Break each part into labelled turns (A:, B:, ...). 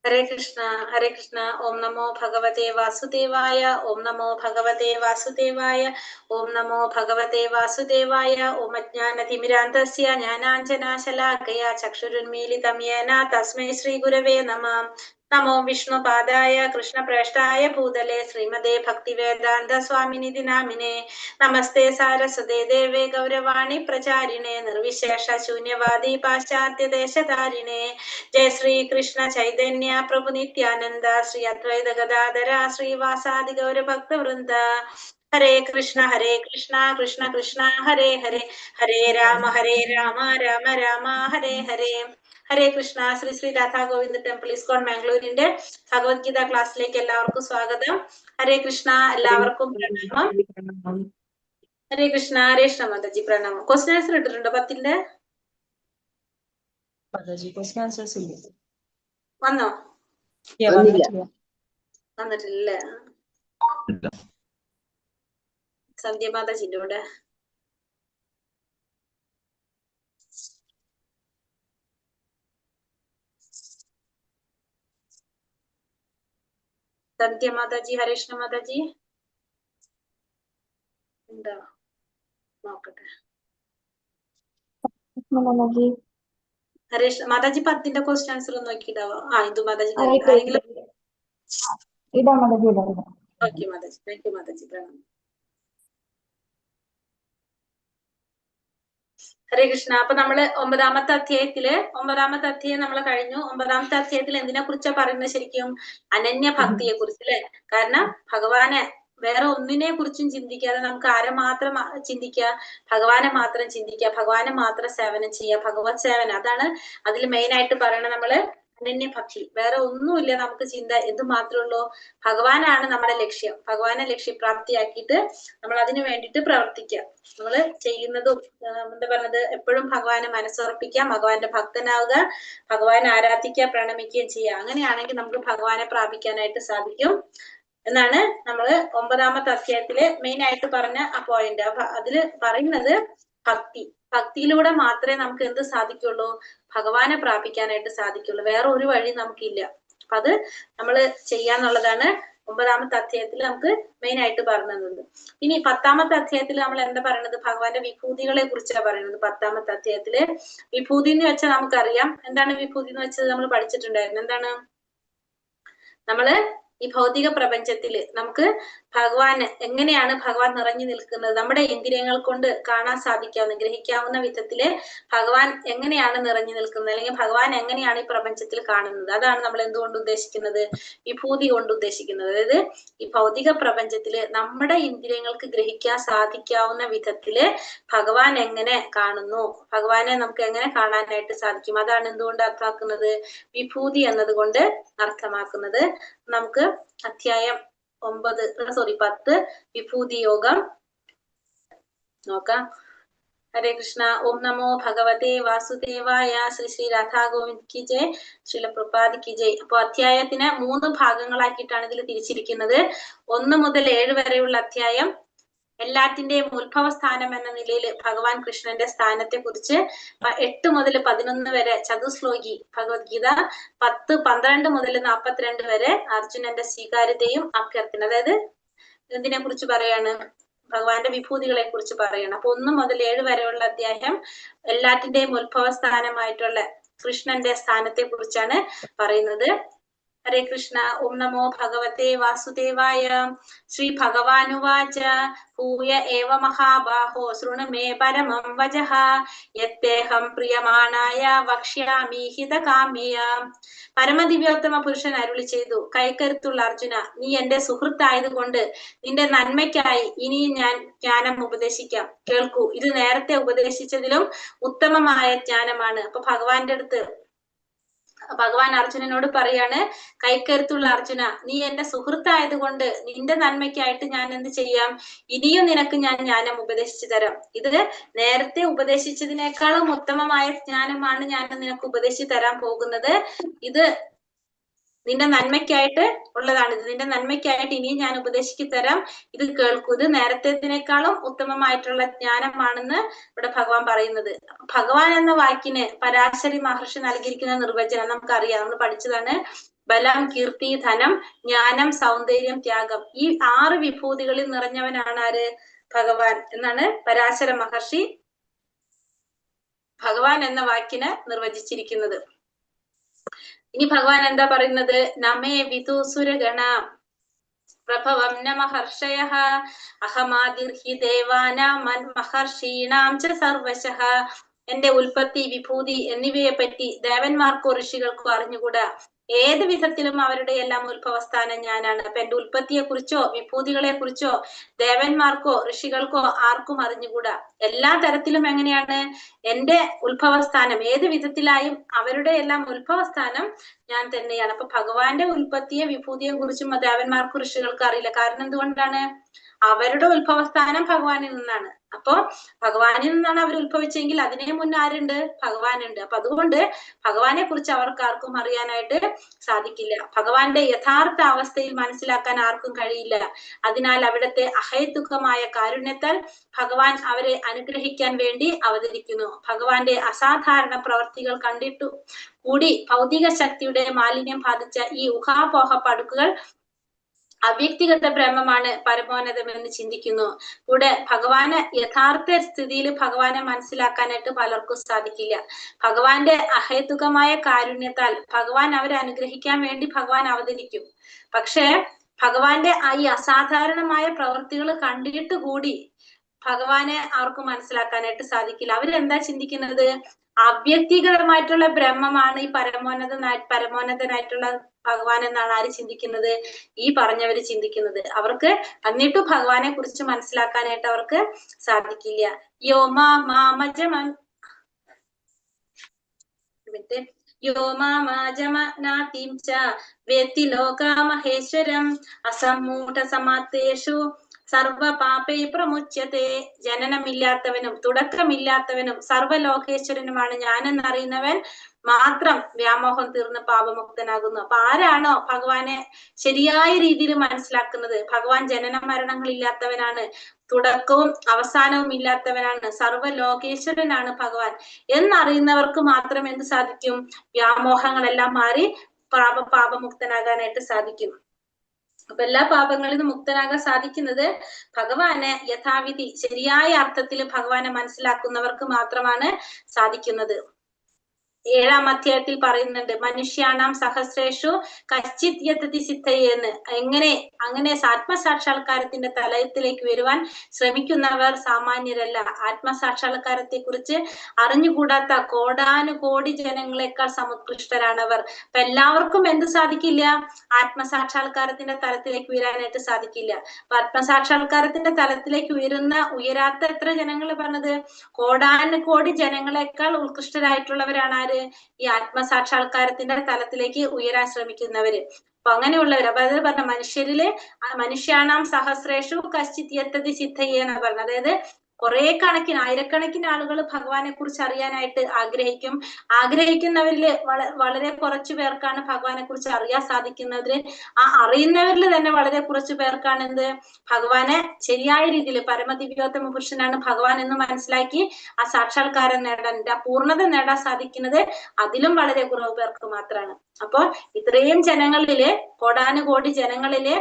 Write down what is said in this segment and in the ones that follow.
A: ഹരേ കൃഷ്ണ ഹരേ കൃഷ്ണ. ഓം നമോ ഭഗവതേ വാസുദേവായ. ഓം നമോ ഭഗവതേ വാസുദേവായ. ഓം നമോ ഭഗവതേ വാസുദേവായ. ഓം അജ്ഞാനതിമിരാന്തസ്യ ജ്ഞാനാഞ്ജനാശലാകയാ ചക്ഷുരുന്മീലിതം യേന തസ്മൈ ശ്രീ ഗുരവേ നമഃ. നമോ വിഷ്ണുപാദായ കൃഷ്ണപ്രേഷ്ഠായ ഭൂതലേ ശ്രീമതേ ഭക്തിവേദാന്ത സ്വാമിനിധി നാമിനെ. നമസ്തേ സാരസ്വതേ ദേവേ ഗൗരവാണി പ്രചാരിണേ നിർവിശേഷ ശൂന്യവാദി പാശ്ചാത്യദേശധാരിണേ. ജയ ശ്രീ കൃഷ്ണ ചൈതന്യ പ്രഭു നിത്യാനന്ദ ശ്രീ അദ്വൈത ഗദാധര ശ്രീവാസാദി ഗൗരഭക്തവൃന്ദ. ഹരേ കൃഷ്ണ കൃഷ്ണ കൃഷ്ണ ഹരേ ഹരേ, ഹരേ രാമ രാമ രാമ ഹരേ ഹരേ. ഹരേ കൃഷ്ണ. ശ്രീ ശ്രീ രാധാ ഗോവിന്ദ ടെമ്പിൾ ഇസ്കോൺ മാംഗ്ലൂരിന്റെ ഭഗവത്ഗീത ക്ലാസ്സിലേക്ക് എല്ലാവർക്കും സ്വാഗതം. ഹരേ കൃഷ്ണ. എല്ലാവർക്കും പ്രണാമം. ഹരേ കൃഷ്ണ. ഹരേ കൃഷ്ണ മാതാജി പ്രണാമം. ക്വസ്റ്റ്യൻ ആൻസർ ഇട്ടിട്ടുണ്ടോ 10ന്റെ? വന്നോ? വന്നിട്ടില്ലേ? സന്ധ്യ മാതാജിന്റെ കൂടെ സന്ധ്യ മാതാജി, ഹരേഷ്ണ മാതാജി ഉണ്ടോ? നോക്കട്ടെ. ഹരേഷ് മാതാജി 10ന്റെ ക്വസ്റ്റ്യൻ ആൻസർ ഒന്ന് നോക്കിയിടാവോ? ഇന്ദു മാതാജി ആരെങ്കിലും? Okay Mataji, thank you Mataji, പ്രണാമം. ഹരേ കൃഷ്ണ. അപ്പൊ നമ്മള് 9ാമത്തെ അധ്യായം നമ്മൾ കഴിഞ്ഞു. 9ാമത്തെ അധ്യായത്തിൽ എന്തിനെ കുറിച്ചാ പറയുന്നത്? ശരിക്കും അനന്യ ഭക്തിയെ കുറിച്ച് അല്ലെ? കാരണം ഭഗവാനെ വേറെ ഒന്നിനെ കുറിച്ചും ചിന്തിക്കാതെ നമുക്ക് ആരെ മാത്രം ചിന്തിക്കുക? ഭഗവാനെ മാത്രം ചിന്തിക്കുക, ഭഗവാനെ മാത്രം സേവനം ചെയ്യുക, ഭഗവത് സേവനം. അതാണ് അതിൽ മെയിൻ ആയിട്ട് പറയണത്. നമ്മള് അനന്യഭക്തി, വേറെ ഒന്നുമില്ല നമുക്ക് ചിന്ത. എന്ത് മാത്രമേ ഉള്ളൂ? ഭഗവാനാണ് നമ്മുടെ ലക്ഷ്യം. ഭഗവാനെ ലക്ഷ്യപ്രാപ്തിയാക്കിയിട്ട് നമ്മൾ അതിനു വേണ്ടിയിട്ട് പ്രവർത്തിക്കുക. നമ്മള് ചെയ്യുന്നതും എന്താ പറഞ്ഞത്, എപ്പോഴും ഭഗവാനെ മനസ്സുറപ്പിക്കുക, ഭഗവാന്റെ ഭക്തനാവുക, ഭഗവാനെ ആരാധിക്കുക, പ്രണമിക്കുകയും ചെയ്യുക. അങ്ങനെയാണെങ്കിൽ നമുക്ക് ഭഗവാനെ പ്രാപിക്കാനായിട്ട് സാധിക്കും എന്നാണ് നമ്മള് 9ാമത്തെ അധ്യായത്തില് മെയിൻ ആയിട്ട് പറഞ്ഞ ആ പോയിന്റ്. അപ്പൊ അതില് പറയുന്നത് ഭക്തിയിലൂടെ മാത്രമേ നമുക്ക് എന്ത് സാധിക്കുള്ളൂ? ഭഗവാനെ പ്രാപിക്കാനായിട്ട് സാധിക്കുള്ളൂ. വേറെ ഒരു വഴി നമുക്കില്ല. അപ്പൊ അത് നമ്മള് ചെയ്യാന്നുള്ളതാണ് 9ാമത്തെ അധ്യായത്തിൽ നമുക്ക് മെയിൻ ആയിട്ട് പറഞ്ഞത്. ഇനി 10ാമത്തെ അധ്യായത്തിൽ നമ്മൾ എന്താ പറയുന്നത്? ഭഗവാന്റെ വിഭൂതികളെ കുറിച്ചാണ് പറയുന്നത്. 10ാമത്തെ അധ്യായത്തില് വിഭൂതി എന്ന് വെച്ചാൽ നമുക്കറിയാം. എന്താണ് വിഭൂതി എന്ന് വെച്ചത്? നമ്മൾ പഠിച്ചിട്ടുണ്ടായിരുന്നു. എന്താണ്? നമ്മള് ഈ ഭൗതിക പ്രപഞ്ചത്തില് നമുക്ക് എങ്ങനെയാണ് ഭഗവാൻ നിറഞ്ഞു നിൽക്കുന്നത്? നമ്മുടെ ഇന്ദ്രിയങ്ങൾ കൊണ്ട് കാണാൻ സാധിക്കാവുന്ന, ഗ്രഹിക്കാവുന്ന വിധത്തില് ഭഗവാൻ എങ്ങനെയാണ് നിറഞ്ഞു നിൽക്കുന്നത്, അല്ലെങ്കിൽ ഭഗവാൻ എങ്ങനെയാണ് ഈ പ്രപഞ്ചത്തിൽ കാണുന്നത്? അതാണ് നമ്മൾ എന്തുകൊണ്ട് ഉദ്ദേശിക്കുന്നത്? വിഭൂതി കൊണ്ട് ഉദ്ദേശിക്കുന്നത്. അതായത് ഈ ഭൗതിക പ്രപഞ്ചത്തില് നമ്മുടെ ഇന്ദ്രിയങ്ങൾക്ക് ഗ്രഹിക്കാൻ സാധിക്കാവുന്ന വിധത്തില് ഭഗവാൻ എങ്ങനെ കാണുന്നു, ഭഗവാനെ നമുക്ക് എങ്ങനെ കാണാനായിട്ട് സാധിക്കും, അതാണ് എന്തുകൊണ്ട് അർത്ഥമാക്കുന്നത്? വിഭൂതി എന്നതുകൊണ്ട് അർത്ഥമാക്കുന്നത്. നമുക്ക് അധ്യായം 10 വിഭൂതി യോഗം നോക്കാം. ഹരേ കൃഷ്ണ. ഓം നമോ ഭഗവതേ വാസുദേവായ. ശ്രീ ശ്രീ രാധാ ഗോവിന്ദ് കി ജയ്, ശ്രീല പ്രഭുപാദ് കി ജയ്. അപ്പൊ അധ്യായത്തിന് 3 ഭാഗങ്ങളാക്കിയിട്ടാണ് ഇതിൽ തിരിച്ചിരിക്കുന്നത്. 1 മുതൽ 7 വരെയുള്ള അധ്യായം എല്ലാറ്റിന്റെയും ഉത്ഭവസ്ഥാനം എന്ന നിലയിൽ ഭഗവാൻ കൃഷ്ണന്റെ സ്ഥാനത്തെ കുറിച്ച്, 8 മുതൽ 11 വരെ ചതുശ്ലോകി ഭഗവത്ഗീത, 10, 12 മുതൽ 42 വരെ അർജുനന്റെ സ്വീകാര്യതയും അഭ്യർത്ഥന. അതായത് എന്തിനെ കുറിച്ച് പറയാണ്? ഭഗവാന്റെ വിഭൂതികളെ കുറിച്ച് പറയണം. അപ്പൊ 1 മുതൽ 7 വരെയുള്ള അധ്യായം എല്ലാറ്റിന്റെയും ഉത്ഭവസ്ഥാനമായിട്ടുള്ള കൃഷ്ണന്റെ സ്ഥാനത്തെ കുറിച്ചാണ് പറയുന്നത്. ഹരേ കൃഷ്ണ. ഓം നമോ ഭഗവതേ വാസുദേവായ. ശ്രീ ഭഗവാനുവാച ഭൂയ ഏവ മഹാബാഹോ ശൃണു മേ പരമം വചഃ യത്തേഹം പ്രിയമാണായ വക്ഷ്യാമി ഹിതകാമ്യയ. പരമദിവ്യോത്തമ പുരുഷൻ അരുളി ചെയ്തു, കൈക്കരുത്തുള്ള അർജുന, നീ എന്റെ സുഹൃത്തായതുകൊണ്ട് നിന്റെ നന്മയ്ക്കായി ഇനിയും ഞാൻ ജ്ഞാനം ഉപദേശിക്കാം. കേൾക്കൂ, ഇത് നേരത്തെ ഉപദേശിച്ചതിലും ഉത്തമമായ ജ്ഞാനമാണ്. അപ്പൊ ഭഗവാൻ അർജുനനോട് പറയാണ്, കൈക്കരുത്തുള്ള അർജുന, നീ എന്റെ സുഹൃത്തായതുകൊണ്ട് നിന്റെ നന്മയ്ക്കായിട്ട് ഞാൻ എന്ത് ചെയ്യാം? ഇനിയും നിനക്ക് ഞാൻ ജ്ഞാനം ഉപദേശിച്ചു തരാം. ഇത് നേരത്തെ ഉപദേശിച്ചതിനേക്കാളും ഉത്തമമായ ജ്ഞാനമാണ് ഞാൻ നിനക്ക് ഉപദേശിച്ചു തരാൻ പോകുന്നത്. ഇത് നിന്റെ നന്മയ്ക്കായിട്ട് ഉള്ളതാണ്. ഇത് നിന്റെ നന്മയ്ക്കായിട്ട് ഇനിയും ഞാൻ ഉപദേശിച്ചു തരാം. ഇത് കേൾക്കൂ, ഇത് നേരത്തേതിനേക്കാളും ഉത്തമമായിട്ടുള്ള ജ്ഞാനമാണെന്ന് ഇവിടെ ഭഗവാൻ പറയുന്നത്. ഭഗവാൻ എന്ന വാക്കിന് പരാശരി മഹർഷി നൽകിയിരിക്കുന്ന നിർവചനം നമുക്കറിയാം, നമ്മൾ പഠിച്ചതാണ്. ബലം, കീർത്തി, ധനം, ജ്ഞാനം, സൗന്ദര്യം, ത്യാഗം. ഈ 6 വിഭൂതികളിൽ നിറഞ്ഞവനാണ് ആര്? ഭഗവാൻ എന്നാണ് പരാശര മഹർഷി ഭഗവാൻ എന്ന വാക്കിന് നിർവചിച്ചിരിക്കുന്നത്. ഇനി ഭഗവാൻ എന്താ പറയുന്നത്? നമേ വിദുസുരഗണ പ്രഭവം ന മഹർഷയഃ അഹമാദിർഹി ദേവാനാം മഹർഷീണാം ച സർവശഃ. എന്റെ ഉൽപ്പത്തി, വിഭൂതി എന്നിവയെ പറ്റി ദേവന്മാർക്കോ ഋഷികൾക്കോ അറിഞ്ഞുകൂടാ. ഏത് വിധത്തിലും അവരുടെ എല്ലാം ഉത്ഭവസ്ഥാനം ഞാനാണ്. അപ്പൊ എന്റെ ഉൽപ്പത്തിയെ കുറിച്ചോ വിഭൂതികളെ കുറിച്ചോ ദേവന്മാർക്കോ ഋഷികൾക്കോ ആർക്കും അറിഞ്ഞുകൂടാ. എല്ലാ തരത്തിലും എങ്ങനെയാണ് എന്റെ ഉത്ഭവസ്ഥാനം, ഏത് വിധത്തിലായും അവരുടെ എല്ലാം ഉത്ഭവസ്ഥാനം ഞാൻ തന്നെയാണ്. അപ്പൊ ഭഗവാന്റെ ഉൽപ്പത്തിയെ വിഭൂതിയെ കുറിച്ചും ദേവന്മാർക്കും ഋഷികൾക്ക് അറിയില്ല. കാരണം എന്തുകൊണ്ടാണ്? അവരുടെ ഉത്ഭവസ്ഥാനം ഭഗവാനിൽ നിന്നാണ്. അപ്പൊ ഭഗവാനിൽ നിന്നാണ് അവർ ഉത്ഭവിച്ചെങ്കിൽ അതിനെ മുന്നേ ആരുണ്ട്? ഭഗവാനുണ്ട്. അപ്പൊ അതുകൊണ്ട് ഭഗവാനെ കുറിച്ച് അവർക്ക് ആർക്കും അറിയാനായിട്ട് സാധിക്കില്ല. ഭഗവാന്റെ യഥാർത്ഥ അവസ്ഥയിൽ മനസ്സിലാക്കാൻ ആർക്കും കഴിയില്ല. അതിനാൽ അവിടുത്തെ അഹേതുകമായ കാരുണ്യത്താൽ ഭഗവാൻ അവരെ അനുഗ്രഹിക്കാൻ വേണ്ടി അവതരിക്കുന്നു. ഭഗവാന്റെ അസാധാരണ പ്രവർത്തികൾ കണ്ടിട്ടു കൂടി ഭൗതിക ശക്തിയുടെ മാലിന്യം ബാധിച്ച ഈ ഊഹാപോഹ പടുക്കുകൾ അവ്യക്തിഗത ബ്രഹ്മമാണ് പരമോന്നതം എന്ന് ചിന്തിക്കുന്നു. കൂടെ ഭഗവാന് യഥാർത്ഥ സ്ഥിതിയിൽ ഭഗവാനെ മനസ്സിലാക്കാനായിട്ട് പലർക്കും സാധിക്കില്ല. ഭഗവാന്റെ അഹേതുകമായ കാരുണ്യത്താൽ ഭഗവാൻ അവരെ അനുഗ്രഹിക്കാൻ വേണ്ടി ഭഗവാൻ അവതരിക്കും. പക്ഷെ ഭഗവാന്റെ ഈ അസാധാരണമായ പ്രവൃത്തികൾ കണ്ടിട്ട് കൂടി ഭഗവാനെ അവർക്ക് മനസ്സിലാക്കാനായിട്ട് സാധിക്കില്ല. അവരെന്താ ചിന്തിക്കുന്നത്? അവ്യക്തികരമായിട്ടുള്ള ബ്രഹ്മമാണ് ഈ പരമോന്നതനായിട്ടുള്ള ഭഗവാൻ എന്നാണ് ആര് ചിന്തിക്കുന്നത്? ഈ പറഞ്ഞവര് ചിന്തിക്കുന്നത്. അവർക്ക് എന്നിട്ടും ഭഗവാനെ കുറിച്ച് മനസ്സിലാക്കാനായിട്ട് അവർക്ക് സാധിക്കില്ല. യോമാജമനാതിം ച വേത്തി ലോകാമഹേശ്വരം അസമ്മൂഢ സമാത്തേഷു സർവപാപൈ പ്രമുച്യത്തെ. ജനനമില്ലാത്തവനും തുടക്കമില്ലാത്തവനും സർവലോകേശ്വരനുമാണ് ഞാനെന്നറിയുന്നവൻ മാത്രം വ്യാമോഹം തീർന്ന് പാപമുക്തനാകുന്നു. അപ്പൊ ആരാണോ ഭഗവാനെ ശരിയായ രീതിയിൽ മനസ്സിലാക്കുന്നത്, ഭഗവാൻ ജനന മരണങ്ങളില്ലാത്തവനാണ്, തുടക്കവും അവസാനവും ഇല്ലാത്തവനാണ്, സർവലോകേശ്വരനാണ് ഭഗവാൻ എന്നറിയുന്നവർക്ക് മാത്രം എന്ത് സാധിക്കും? വ്യാമോഹങ്ങളെല്ലാം മാറി പാപമുക്തനാകാനായിട്ട് സാധിക്കും. അപ്പൊ എല്ലാ പാപങ്ങളിൽ നിന്നും മുക്തനാകാൻ സാധിക്കുന്നത് ഭഗവാനെ യഥാവിധി ശരിയായ അർത്ഥത്തിൽ ഭഗവാനെ മനസ്സിലാക്കുന്നവർക്ക് മാത്രമാണ് സാധിക്കുന്നത്. 7-ാം അധ്യായത്തിൽ പറയുന്നുണ്ട്, മനുഷ്യാണാം സഹസ്രേഷു കശ്ചിത് യതതി സിദ്ധയെന്ന്. അങ്ങനെ ആത്മസാക്ഷാത്കാരത്തിന്റെ തലത്തിലേക്ക് വരുവാൻ ശ്രമിക്കുന്നവർ സാമാന്യരല്ല. ആത്മസാക്ഷാത്കാരത്തെ കുറിച്ച് അറിഞ്ഞുകൂടാത്ത കോടാനുകോടി ജനങ്ങളെക്കാൾ സമുത്കൃഷ്ടരാണവർ. അപ്പൊ എല്ലാവർക്കും എന്ത് സാധിക്കില്ല? ആത്മസാക്ഷാത്കാരത്തിന്റെ തലത്തിലേക്ക് ഉയരാനായിട്ട് സാധിക്കില്ല. അപ്പൊ ആത്മസാക്ഷാത്കാരത്തിന്റെ തലത്തിലേക്ക് ഉയരാത്ത എത്ര ജനങ്ങൾ പറഞ്ഞത്? കോടാനുകോടി ജനങ്ങളെക്കാൾ ഉത്കൃഷ്ടരായിട്ടുള്ളവരാണ് ആര്? ഈ ആത്മസാക്ഷാത്കാരത്തിന്റെ തലത്തിലേക്ക് ഉയരാൻ ശ്രമിക്കുന്നവര്. അപ്പൊ അങ്ങനെയുള്ളവർ, അപ്പൊ അത് പറഞ്ഞ മനുഷ്യാണാം സഹസ്രേഷു കശ്ചിത് യതതി സിദ്ധയെ എന്നാ പറഞ്ഞത്. അതായത് കുറെ കണക്കിന് ആയിരക്കണക്കിന് ആളുകൾ ഭഗവാനെ കുറിച്ച് അറിയാനായിട്ട് ആഗ്രഹിക്കുന്നവരിൽ വളരെ കുറച്ചു പേർക്കാണ് ഭഗവാനെ കുറിച്ച് അറിയാൻ സാധിക്കുന്നത്. ആ അറിയുന്നവരിൽ തന്നെ വളരെ കുറച്ചു പേർക്കാണ് എന്ത്? ഭഗവാനെ ശരിയായ രീതിയിൽ പരമദിവ്യോത്തമ പുരുഷനാണ് ഭഗവാൻ എന്ന് മനസ്സിലാക്കി ആ സാക്ഷാത്കാരം നേടാൻ, ആ പൂർണ്ണത നേടാൻ സാധിക്കുന്നത് അതിലും വളരെ കുറവ് പേർക്ക് മാത്രമാണ്. അപ്പൊ ഇത്രയും ജനങ്ങളില്, കോടാനുകോടി ജനങ്ങളില്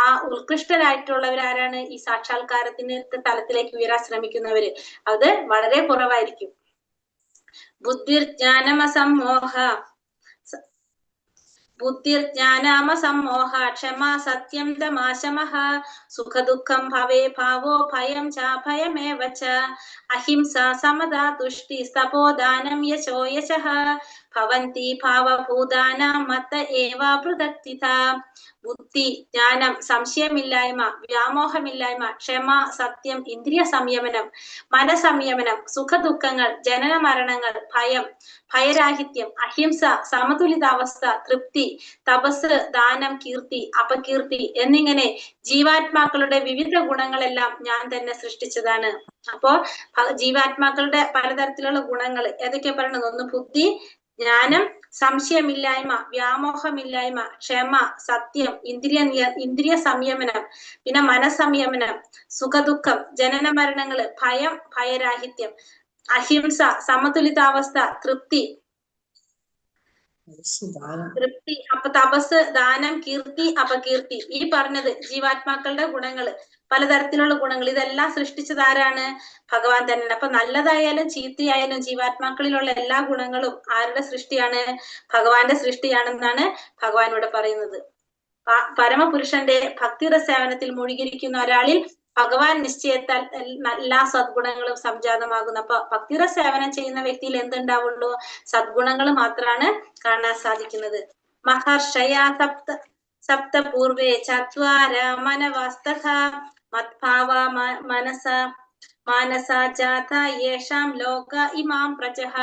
A: ആ ഉത്കൃഷ്ടരായിട്ടുള്ളവരാരാണ്? ഈ സാക്ഷാത്കാരത്തിന്റെ തലത്തിലേക്ക് ഉയരാൻ ശ്രമിക്കുന്നവര്. അത് വളരെ കുറവായിരിക്കും. ബുദ്ധിർജ്ഞാനമസമ്മോഹ ക്ഷമ സത്യം തമാശമഃ സുഖദുഃഖം ഭവേ ഭാവോ ഭയം ചാഭയമേവ ച അഹിംസ സമദാ തുഷ്ടി തപോദാനം യശോ യശഃ ഭവന്തി ഭാവഭൂതാനാം മത്ത ഏവ പൃഥക്തിഥ. ബുദ്ധി, ജ്ഞാനം, സംശയമില്ലായ്മ, വ്യാമോഹമില്ലായ്മ, ക്ഷമ, സത്യം, ഇന്ദ്രിയ സംയമനം, മനസംയമനം, സുഖദുഃഖങ്ങൾ, ജനന മരണങ്ങൾ, ഭയം, ഭയരാഹിത്യം, അഹിംസ, സമതുലിതാവസ്ഥ, തൃപ്തി, തപസ്, ദാനം, കീർത്തി, അപകീർത്തി എന്നിങ്ങനെ ജീവാത്മാക്കളുടെ വിവിധ ഗുണങ്ങളെല്ലാം ഞാൻ തന്നെ സൃഷ്ടിച്ചതാണ്. അപ്പോ ജീവാത്മാക്കളുടെ പലതരത്തിലുള്ള ഗുണങ്ങൾ ഏതൊക്കെയാ പറയുന്നത്? ഒന്ന് ബുദ്ധി, ജ്ഞാനം, സംശയമില്ലായ്മ, വ്യാമോഹമില്ലായ്മ, ക്ഷമ, സത്യം, ഇന്ദ്രിയ സംയമനം, പിന്നെ മനസംയമനം, സുഖദുഃഖം, ജനന മരണങ്ങള്, ഭയം, ഭയരാഹിത്യം, അഹിംസ, സമതുലിതാവസ്ഥ, തൃപ്തി, തൃപ്തി, അപ്പൊ തപസ്, ദാനം, കീർത്തി, അപകീർത്തി. ഈ പറഞ്ഞത് ജീവാത്മാക്കളുടെ ഗുണങ്ങള്, പലതരത്തിലുള്ള ഗുണങ്ങൾ, ഇതെല്ലാം സൃഷ്ടിച്ചത് ആരാണ്? ഭഗവാൻ തന്നെയാണ്. അപ്പൊ നല്ലതായാലും ചീത്തയായാലും ജീവാത്മാക്കളിലുള്ള എല്ലാ ഗുണങ്ങളും ആരുടെ സൃഷ്ടിയാണ്? ഭഗവാന്റെ സൃഷ്ടിയാണെന്നാണ് ഭഗവാൻ ഇവിടെ പറയുന്നത്. പരമപുരുഷന്റെ ഭക്തിയുടെ സേവനത്തിൽ മുഴുകിയിരിക്കുന്ന ഒരാളിൽ ഭഗവാൻ നിശ്ചയത്താൽ എല്ലാ സദ്ഗുണങ്ങളും സംജാതമാകുന്നു. അപ്പൊ ഭക്തിയുടെ സേവനം ചെയ്യുന്ന വ്യക്തിയിൽ എന്തുണ്ടാവുള്ളൂ? സദ്ഗുണങ്ങൾ മാത്രമാണ് കാണാൻ സാധിക്കുന്നത്. മഹർഷയ സപ്ത പൂർവേ ചത്വാര മനവസ്തഥ മത്ഭാവ മാനസാജാതയേഷാം ലോക ഇമാം പ്രജഹ.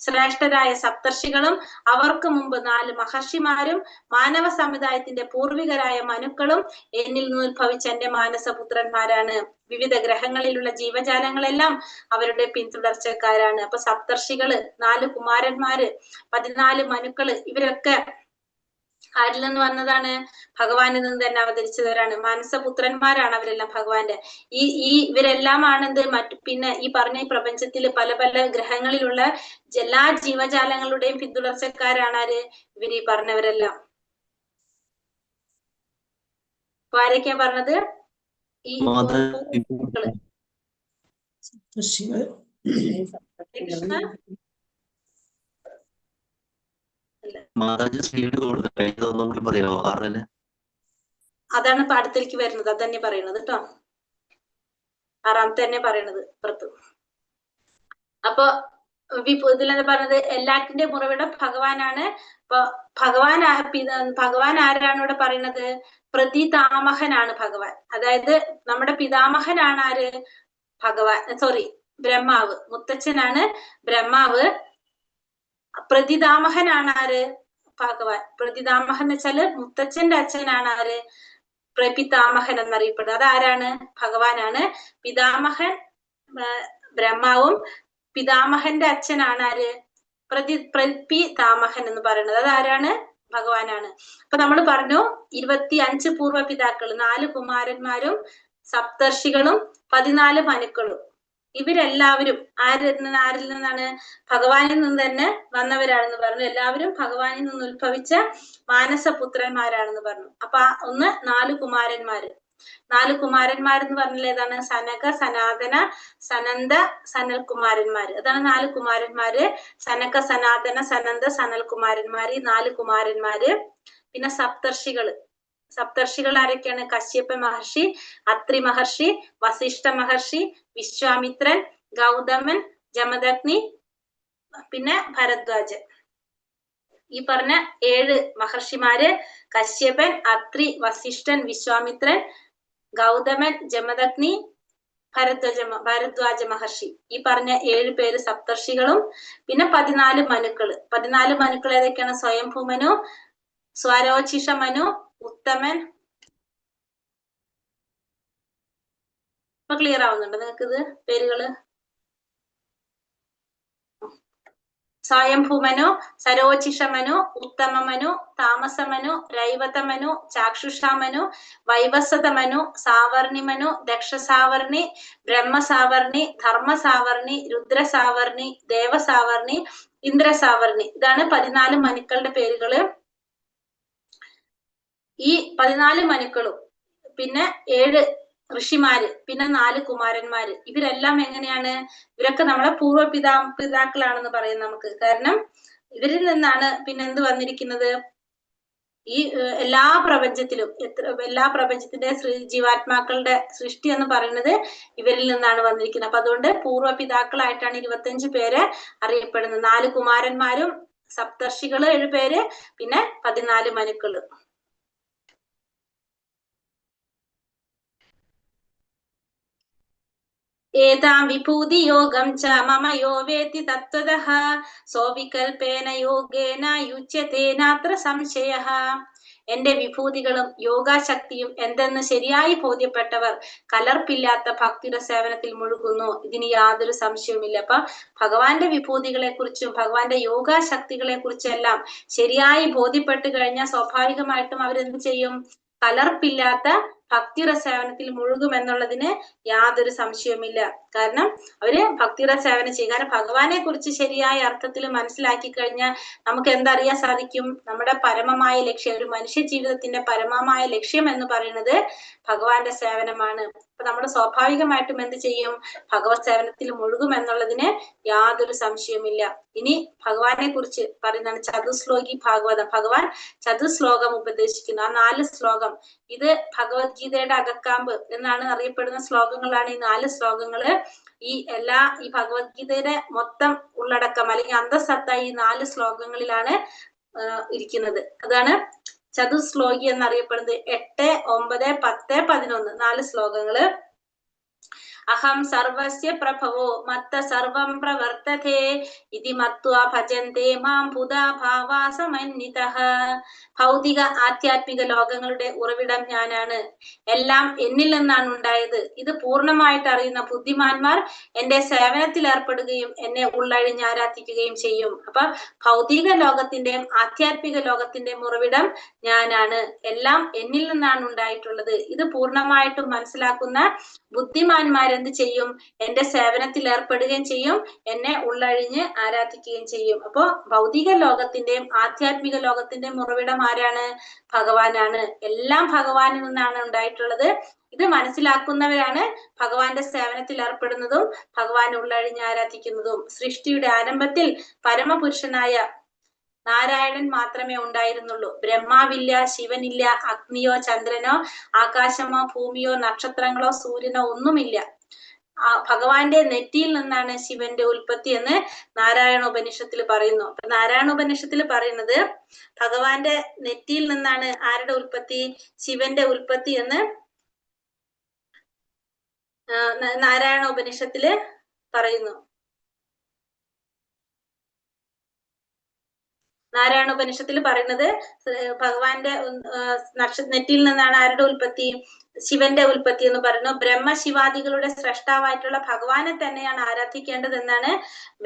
A: ശ്രേഷ്ഠരായ സപ്തർഷികളും അവർക്ക് മുമ്പ് 4 മഹർഷിമാരും മാനവ സമുദായത്തിന്റെ പൂർവികരായ മനുക്കളും എന്നിൽ നിന്ന് ഉത്ഭവിച്ച എന്റെ മാനസപുത്രന്മാരാണ്. വിവിധ ഗ്രഹങ്ങളിലുള്ള ജീവജാലങ്ങളെല്ലാം അവരുടെ പിന്തുടർച്ചക്കാരാണ്. അപ്പൊ സപ്തർഷികള്, 4 കുമാരന്മാര്, 14 മനുക്കള്, ഇവരൊക്കെ ആരിൽ നിന്ന് വന്നതാണ്? ഭഗവാനിൽ നിന്ന് തന്നെ അവതരിച്ചവരാണ്. മാനസപുത്രന്മാരാണ് അവരെല്ലാം ഭഗവാന്റെ. ഇവരെല്ലാമാണ് എന്ത് പിന്നെ ഈ പറഞ്ഞ ഈ പ്രപഞ്ചത്തിൽ പല പല ഗ്രഹങ്ങളിലുള്ള എല്ലാ ജീവജാലങ്ങളുടെയും പിന്തുടർച്ചക്കാരാണ് ആര്? ഇവർ ഈ പറഞ്ഞവരെല്ലാം. അപ്പൊ ആരൊക്കെയാ പറഞ്ഞത്? ഈ അതാണ് ഇപ്പൊ അടുത്തേക്ക് വരുന്നത്. അതന്നെ പറയണത് കേട്ടോ. 6-ാമത്തെ തന്നെ പറയണത് പുറത്ത്. അപ്പൊ ഇതിലെന്താ പറഞ്ഞത്? എല്ലാറ്റിന്റെ ഉറവിടം ഭഗവാനാണ്. അപ്പൊ ഭഗവാൻ ആരാണ് ഇവിടെ പറയുന്നത്? പ്രതിതാമഹനാണ് ഭഗവാൻ. അതായത് നമ്മുടെ പിതാമഹനാണ് ആര്? ഭഗവാൻ, സോറി, ബ്രഹ്മാവ്. മുത്തച്ഛനാണ് ബ്രഹ്മാവ്. പ്രതിതാമഹനാണ് ആര്? ഭഗവാൻ. പ്രതിതാമഹൻ എന്ന് വെച്ചാല് മുത്തച്ഛന്റെ അച്ഛനാണ് ആര്? പ്രപിതാമഹൻ എന്നറിയപ്പെടുന്നത്. അതാരാണ്? ഭഗവാനാണ്. പിതാമഹൻ ബ്രഹ്മാവും പിതാമഹന്റെ അച്ഛനാണ് ആര്? പ്രപിതാമഹൻ എന്ന് പറയുന്നത്. അതാരാണ്? ഭഗവാനാണ്. അപ്പൊ നമ്മൾ പറഞ്ഞു 25 പൂർവ്വ പിതാക്കൾ, 4 കുമാരന്മാരും സപ്തർഷികളും 14 മനുക്കളും. ഇവരെല്ലാവരും ആരിൽ നിന്നാണ്? ഭഗവാനിൽ നിന്ന് തന്നെ വന്നവരാണെന്ന് പറഞ്ഞു. എല്ലാവരും ഭഗവാനിൽ നിന്ന് ഉത്ഭവിച്ച മാനസപുത്രന്മാരാണെന്ന് പറഞ്ഞു. അപ്പൊ 4 കുമാരന്മാര്. 4 കുമാരന്മാരെന്ന് പറഞ്ഞാൽ ഏതാണ്? സനക, സനാതന, സനന്ദ, സനൽകുമാരന്മാര്. അതാണ് 4 കുമാരന്മാര്. സനക, സനാതന, സനന്ദ, സനൽകുമാരന്മാര്, ഈ 4 കുമാരന്മാര്. പിന്നെ സപ്തർഷികൾ ആരൊക്കെയാണ്? കശ്യപ മഹർഷി, അത്രി മഹർഷി, വസിഷ്ഠ മഹർഷി, വിശ്വാമിത്രൻ, ഗൗതമൻ, ജമദഗ്നി, പിന്നെ ഭരദ്വാജൻ. ഈ പറഞ്ഞ 7 മഹർഷിമാര് കശ്യപൻ, അത്രി, വസിഷ്ഠൻ, വിശ്വാമിത്രൻ, ഗൗതമൻ, ജമദഗ്നി, ഭരദ്വാജ മഹർഷി. ഈ പറഞ്ഞ 7 പേര് സപ്തർഷികളും പിന്നെ 14 മനുക്കള്. 14 മനുക്കൾ ഏതൊക്കെയാണ്? സ്വയംഭൂമനു, സ്വരോചിഷമനു, ഉത്തമൻ. ഇപ്പൊ ക്ലിയർ ആവുന്നുണ്ടോ നിങ്ങൾക്ക് ഇത് പേരുകള്? സ്വയംഭൂമനു, സരോചിഷമനു, ഉത്തമമനു, താമസമനു, രൈവതമനു, ചാക്ഷുഷാമനു, വൈവസ്വതമനു, സാവർണിമനു, ദക്ഷസാവർണി, ബ്രഹ്മസാവർണി, ധർമ്മസാവർണി, രുദ്രസാവർണി, ദേവസാവർണി, ഇന്ദ്രസാവർണി. ഇതാണ് 14 മനുക്കളുടെ പേരുകള്. ഈ 14 മനുക്കളും പിന്നെ 7 ഋഷിമാര് പിന്നെ 4 കുമാരന്മാര്, ഇവരെല്ലാം എങ്ങനെയാണ്? ഇവരൊക്കെ നമ്മളെ പിതാക്കളാണെന്ന് പറയും നമുക്ക്. കാരണം ഇവരിൽ നിന്നാണ് പിന്നെ എന്ത് വന്നിരിക്കുന്നത്? ഈ എല്ലാ പ്രപഞ്ചത്തിലും എല്ലാ പ്രപഞ്ചത്തിന്റെ ജീവാത്മാക്കളുടെ സൃഷ്ടി എന്ന് പറയുന്നത് ഇവരിൽ നിന്നാണ് വന്നിരിക്കുന്നത്. അപ്പൊ അതുകൊണ്ട് പൂർവ്വപിതാക്കളായിട്ടാണ് 25 പേര് അറിയപ്പെടുന്നത്. 4 കുമാരന്മാരും സപ്തർഷികള് 7 പേര് പിന്നെ 14 മനുക്കള്. ഏതാം വിഭൂതി യോഗം ച മമ യോ വേത്തി തത്വതഃ സോ വികൽപേന യോഗേന യുജ്യതേനാത്ര സംശയഃ. എന്റെ വിഭൂതികളും യോഗാശക്തിയും എന്തെന്ന് ശരിയായി ബോധ്യപ്പെട്ടവർ കലർപ്പില്ലാത്ത ഭക്തിയുടെ സേവനത്തിൽ മുഴുകുന്നു. ഇതിന് യാതൊരു സംശയവുമില്ല. അപ്പൊ ഭഗവാന്റെ വിഭൂതികളെ കുറിച്ചും ഭഗവാന്റെ യോഗാശക്തികളെ കുറിച്ചെല്ലാം ശരിയായി ബോധ്യപ്പെട്ട് കഴിഞ്ഞാൽ സ്വാഭാവികമായിട്ടും അവരെന്ത് ചെയ്യും? കലർപ്പില്ലാത്ത ഭക്തിരസേവനത്തിൽ മുഴുകുമെന്നുള്ളതിന് യാതൊരു സംശയവുമില്ല. കാരണം അവര് ഭക്തിരസേവനം ചെയ്യും. കാരണം ഭഗവാനെ കുറിച്ച് ശരിയായ അർത്ഥത്തിൽ മനസ്സിലാക്കി കഴിഞ്ഞാൽ നമുക്ക് എന്തറിയാൻ സാധിക്കും? നമ്മുടെ പരമമായ ലക്ഷ്യം, ഒരു മനുഷ്യ ജീവിതത്തിന്റെ പരമമായ ലക്ഷ്യം എന്ന് പറയുന്നത് ഭഗവാന്റെ സേവനമാണ്. അപ്പൊ നമ്മൾ സ്വാഭാവികമായിട്ടും എന്ത് ചെയ്യും? ഭഗവത് സേവനത്തിൽ മുഴുകുമെന്നുള്ളതിന് യാതൊരു സംശയവുമില്ല. ഇനി ഭഗവാനെ കുറിച്ച് പറയുന്നതാണ് ചതുശ്ലോകി ഭാഗവതം. ഭഗവാൻ ചതുശ്ലോകം ഉപദേശിക്കുന്നു. ആ 4 ശ്ലോകം, ഇത് ഭഗവത്ഗീതയുടെ അകക്കാമ്പ് എന്നാണ് അറിയപ്പെടുന്ന ശ്ലോകങ്ങളാണ് ഈ 4 ശ്ലോകങ്ങള്. ഈ ഭഗവത്ഗീതയുടെ മൊത്തം ഉള്ളടക്കം അല്ലെങ്കിൽ അന്തസത്ത ഈ 4 ശ്ലോകങ്ങളിലാണ് ഇരിക്കുന്നത്. അതാണ് ചതുശ്ലോകി എന്നറിയപ്പെടുന്നത്. 8, 9, 10, 11 4 ശ്ലോകങ്ങള്. അഹം സർവസ്യ പ്രഭവോ മത്ത സർവം പ്രവർത്തതേ ഇതി മത്വാ ഭജന്തേ മാം ഭൂതാ ഭാവാ സമന്വിതഃ. ഭൗതിക ആധ്യാത്മിക ലോകങ്ങളുടെ ഉറവിടം ഞാനാണ്. എല്ലാം എന്നിൽ നിന്നാണ് ഉണ്ടായത്. ഇത് പൂർണ്ണമായിട്ട് അറിയുന്ന ബുദ്ധിമാന്മാർ എന്റെ സേവനത്തിൽ ഏർപ്പെടുകയും എന്നെ ഉള്ളഴിഞ്ഞ് ആരാധിക്കുകയും ചെയ്യും. അപ്പൊ ഭൗതിക ലോകത്തിന്റെയും ആധ്യാത്മിക ലോകത്തിന്റെയും ഉറവിടം ഞാനാണ്. എല്ലാം എന്നിൽ നിന്നാണ് ഉണ്ടായിട്ടുള്ളത്. ഇത് പൂർണ്ണമായിട്ടും മനസ്സിലാക്കുന്ന ബുദ്ധിമാന്മാരെന്ത് ചെയ്യും? എന്റെ സേവനത്തിൽ ഏർപ്പെടുകയും ചെയ്യും, എന്നെ ഉള്ളഴിഞ്ഞ് ആരാധിക്കുകയും ചെയ്യും. അപ്പോ ഭൗതിക ലോകത്തിന്റെയും ആധ്യാത്മിക ലോകത്തിന്റെയും ഉറവിടം ആരാണ്? ഭഗവാനാണ്. എല്ലാം ഭഗവാനിൽ നിന്നാണ് ഉണ്ടായിട്ടുള്ളത്. ഇത് മനസ്സിലാക്കുന്നവരാണ് ഭഗവാന്റെ സേവനത്തിൽ ഏർപ്പെടുന്നതും ഭഗവാനെ ഉള്ളഴിഞ്ഞ് ആരാധിക്കുന്നതും. സൃഷ്ടിയുടെ ആരംഭത്തിൽ പരമപുരുഷനായ നാരായണൻ മാത്രമേ ഉണ്ടായിരുന്നുള്ളൂ. ബ്രഹ്മാവില്ല, ശിവനില്ല, അഗ്നിയോ ചന്ദ്രനോ ആകാശമോ ഭൂമിയോ നക്ഷത്രങ്ങളോ സൂര്യനോ ഒന്നുമില്ല. ഭഗവാന്റെ നെറ്റിയിൽ നിന്നാണ് ശിവന്റെ ഉൽപ്പത്തി എന്ന് നാരായണ ഉപനിഷത്തിൽ പറയുന്നു. അപ്പൊ നാരായണ ഉപനിഷത്തിൽ പറയുന്നത് ഭഗവാന്റെ നെറ്റിയിൽ നിന്നാണ് ആരുടെ ഉൽപ്പത്തി? ശിവന്റെ ഉൽപ്പത്തി എന്ന് നാരായണ ഉപനിഷത്തില് പറയുന്നു. നാരായണ ഉപനിഷത്തിൽ പറയുന്നത് ഭഗവാന്റെ നെറ്റിയിൽ നിന്നാണ് ആരുടെ ഉൽപ്പത്തി? ശിവന്റെ ഉൽപ്പത്തി എന്ന് പറയുന്നു. ബ്രഹ്മശിവാദികളുടെ സ്രഷ്ടാവായിട്ടുള്ള ഭഗവാനെ തന്നെയാണ് ആരാധിക്കേണ്ടത് എന്നാണ്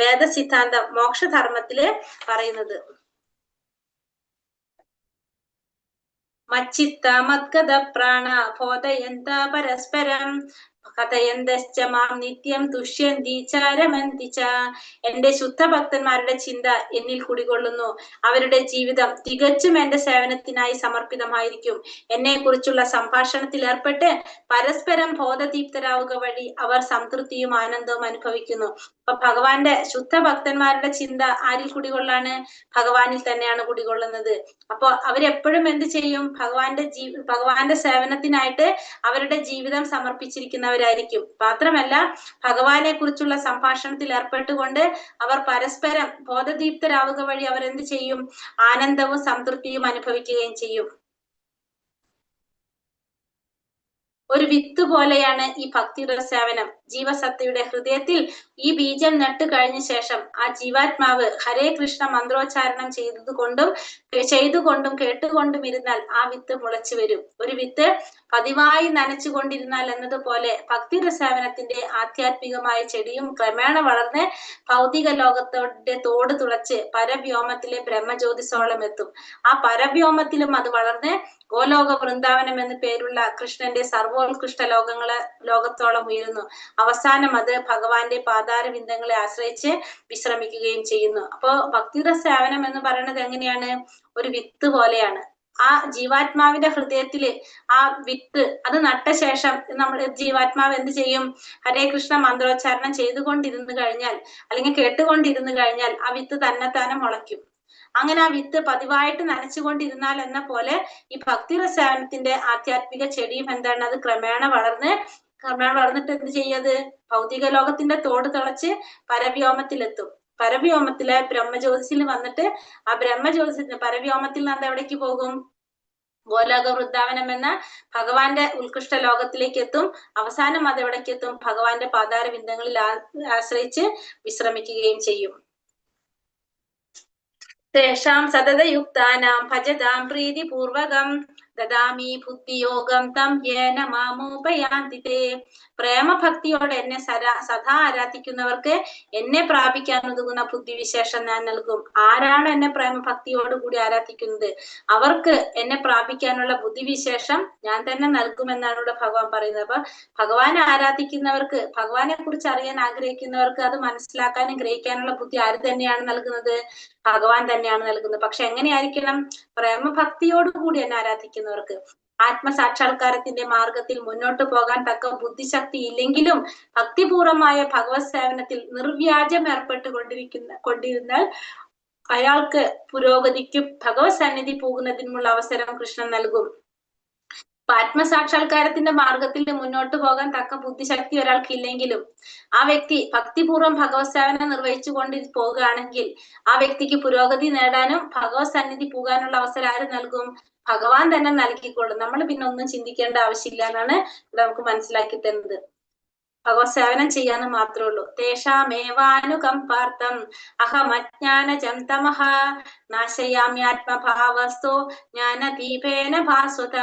A: വേദസിദ്ധാന്തം മോക്ഷധർമ്മത്തില് പറയുന്നത്. മച്ചിത്ത മദ്ഗത പ്രാണ ബോധയന്ത പരസ്പരം കഥയന്തശ്ച മാം നിത്യം തുഷ്യന്തി ചാരമന്തി ച. എന്റെ ശുദ്ധഭക്തന്മാരുടെ ചിന്ത എന്നിൽ കുടികൊള്ളുന്നു. അവരുടെ ജീവിതം തികച്ചും എന്റെ സേവനത്തിനായി സമർപ്പിതമായിരിക്കും. എന്നെ കുറിച്ചുള്ള സംഭാഷണത്തിൽ ഏർപ്പെട്ട് പരസ്പരം ബോധദീപ്തരാവുക വഴി അവർ സംതൃപ്തിയും ആനന്ദവും അനുഭവിക്കുന്നു. അപ്പൊ ഭഗവാന്റെ ശുദ്ധഭക്തന്മാരുടെ ചിന്ത ആരിൽ കുടികൊള്ളാണ്? ഭഗവാനിൽ തന്നെയാണ് കുടികൊള്ളുന്നത്. അപ്പൊ അവരെപ്പോഴും എന്ത് ചെയ്യും? ഭഗവാന്റെ സേവനത്തിനായിട്ട് അവരുടെ ജീവിതം സമർപ്പിച്ചിരിക്കുന്നവരായിരിക്കും. മാത്രമല്ല ഭഗവാനെ കുറിച്ചുള്ള സംഭാഷണത്തിൽ ഏർപ്പെട്ടുകൊണ്ട് അവർ പരസ്പരം ബോധദീപ്തരാവുക വഴി അവർ എന്ത് ചെയ്യും? ആനന്ദവും സംതൃപ്തിയും അനുഭവിക്കുകയും ചെയ്യും. ഒരു വിത്ത് പോലെയാണ് ഈ ഭക്തിയുടെ സേവനം. ജീവസത്തയുടെ ഹൃദയത്തിൽ ഈ ബീജം നട്ടു കഴിഞ്ഞ ശേഷം ആ ജീവാത്മാവ് ഹരേ കൃഷ്ണ മന്ത്രോച്ചാരണം ചെയ്തുകൊണ്ടും കേട്ടുകൊണ്ടും ഇരുന്നാൽ ആ വിത്ത് മുളച്ചു വരും. ഒരു വിത്ത് പതിവായി നനച്ചുകൊണ്ടിരുന്നാൽ എന്നതുപോലെ ഭക്തിയുടെ സേവനത്തിന്റെ ആധ്യാത്മികമായ ചെടിയും ക്രമേണ വളർന്ന് ഭൗതിക ലോകത്തോടെ തോട് തുളച്ച് പരവ്യോമത്തിലെ ബ്രഹ്മജ്യോതിസോളം എത്തും. ആ പരവ്യോമത്തിലും അത് വളർന്ന് ഗോലോക വൃന്ദാവനം എന്ന് പേരുള്ള കൃഷ്ണന്റെ സർവോത്കൃഷ്ട ലോകത്തോളം ഉയരുന്നു. അവസാനം അത് ഭഗവാന്റെ പാതാരവിന്ദങ്ങളെ ആശ്രയിച്ച് വിശ്രമിക്കുകയും ചെയ്യുന്നു. അപ്പോ ഭക്തിയുടെ സേവനം എന്ന് പറയുന്നത് എങ്ങനെയാണ്? ഒരു വിത്ത് പോലെയാണ്. ആ ജീവാത്മാവിന്റെ ഹൃദയത്തില് ആ വിത്ത് അത് നട്ട ശേഷം നമ്മുടെ ജീവാത്മാവ് എന്ത് ചെയ്യും? ഹരേ കൃഷ്ണ മന്ത്രോച്ചാരണം ചെയ്തുകൊണ്ടിരുന്നു കഴിഞ്ഞാൽ അല്ലെങ്കിൽ കേട്ടുകൊണ്ടിരുന്നു കഴിഞ്ഞാൽ ആ വിത്ത് തന്നെത്താനെ മുളയ്ക്കും. അങ്ങനെ ആ വിത്ത് പതിവായിട്ട് നനച്ചുകൊണ്ടിരുന്നാൽ എന്ന പോലെ ഈ ഭക്തിരസേവനത്തിന്റെ ആധ്യാത്മിക ചെടിയും എന്താണ്? അത് ക്രമേണ വളർന്നിട്ട് എന്ത് ചെയ്യത്? ഭൗതിക ലോകത്തിന്റെ തോട് തിളച്ച് പരവ്യോമത്തിലെത്തും. പരവ്യോമത്തിലെ ബ്രഹ്മജ്യോതിസിൽ വന്നിട്ട് ആ ബ്രഹ്മജ്യോതിസിന് പരവ്യോമത്തിൽ നിന്ന് എവിടേക്ക് പോകും? ഗോലോക വൃന്ദാവനം എന്ന ഭഗവാന്റെ ഉത്കൃഷ്ട ലോകത്തിലേക്ക് എത്തും. അവസാനം അത് എവിടേക്ക് എത്തും? ഭഗവാന്റെ പാതാരവിന്ദങ്ങളിൽ ആശ്രയിച്ച് വിശ്രമിക്കുകയും ചെയ്യും. തേഷാം സതതയുക്താനാം ഭജതാം പ്രീതിപൂർവകം ദദാമി ബുദ്ധിയോഗം തം യേന മാമോപയാന്തി തേ. പ്രേമഭക്തിയോടെ എന്നെ സദാ ആരാധിക്കുന്നവർക്ക് എന്നെ പ്രാപിക്കാൻ ഉതകുന്ന ബുദ്ധിവിശേഷം ഞാൻ നൽകും. ആരാണ് എന്നെ പ്രേമഭക്തിയോട് കൂടി ആരാധിക്കുന്നത് അവർക്ക് എന്നെ പ്രാപിക്കാനുള്ള ബുദ്ധിവിശേഷം ഞാൻ തന്നെ നൽകുമെന്നാണ് ഇവിടെ ഭഗവാൻ പറയുന്നത്. അപ്പൊ ഭഗവാനെ ആരാധിക്കുന്നവർക്ക്, ഭഗവാനെ കുറിച്ച് അറിയാൻ ആഗ്രഹിക്കുന്നവർക്ക് അത് മനസ്സിലാക്കാനും ഗ്രഹിക്കാനുള്ള ബുദ്ധി ആര് തന്നെയാണ് നൽകുന്നത്? ഭഗവാൻ തന്നെയാണ് നൽകുന്നത്. പക്ഷെ എങ്ങനെയായിരിക്കണം? പ്രേമഭക്തിയോടുകൂടി എന്നെ ആരാധിക്കുന്നവർക്ക്. ആത്മസാക്ഷാത്കാരത്തിന്റെ മാർഗത്തിൽ മുന്നോട്ട് പോകാൻ തക്ക ബുദ്ധിശക്തി ഇല്ലെങ്കിലും ഭക്തിപൂർവമായ ഭഗവത് സേവനത്തിൽ നിർവ്യാജം കൊണ്ടിരുന്നാൽ അയാൾക്ക് പുരോഗതിക്കും ഭഗവത് സന്നിധി പോകുന്നതിനുമുള്ള അവസരം കൃഷ്ണൻ നൽകും. ആത്മസാക്ഷാത്കാരത്തിന്റെ മാർഗത്തിൽ മുന്നോട്ട് പോകാൻ തക്ക ബുദ്ധിശക്തി ഒരാൾക്ക് ഇല്ലെങ്കിലും ആ വ്യക്തി ഭക്തിപൂർവ്വം ഭഗവത് സേവനം നിർവഹിച്ചു കൊണ്ട് പോകുകയാണെങ്കിൽ ആ വ്യക്തിക്ക് പുരോഗതി നേടാനും ഭഗവത് സന്നിധി പോകാനുള്ള അവസരം ആര് നൽകും? ഭഗവാൻ തന്നെ നൽകിക്കൊള്ളും. നമ്മൾ പിന്നെ ഒന്നും ചിന്തിക്കേണ്ട ആവശ്യമില്ല എന്നാണ് നമുക്ക് മനസ്സിലാക്കി തരുന്നത്. ഭഗവത് സേവനം ചെയ്യാന്ന് മാത്രമേ ഉള്ളൂ. തേഷാമേവാനുകമ്പാർത്ഥം അഹമജ്ഞാനജം തമഃ നാശയാമ്യാത്മഭാവസ്തോ ജ്ഞാനദീപേന ഭാസ്വത.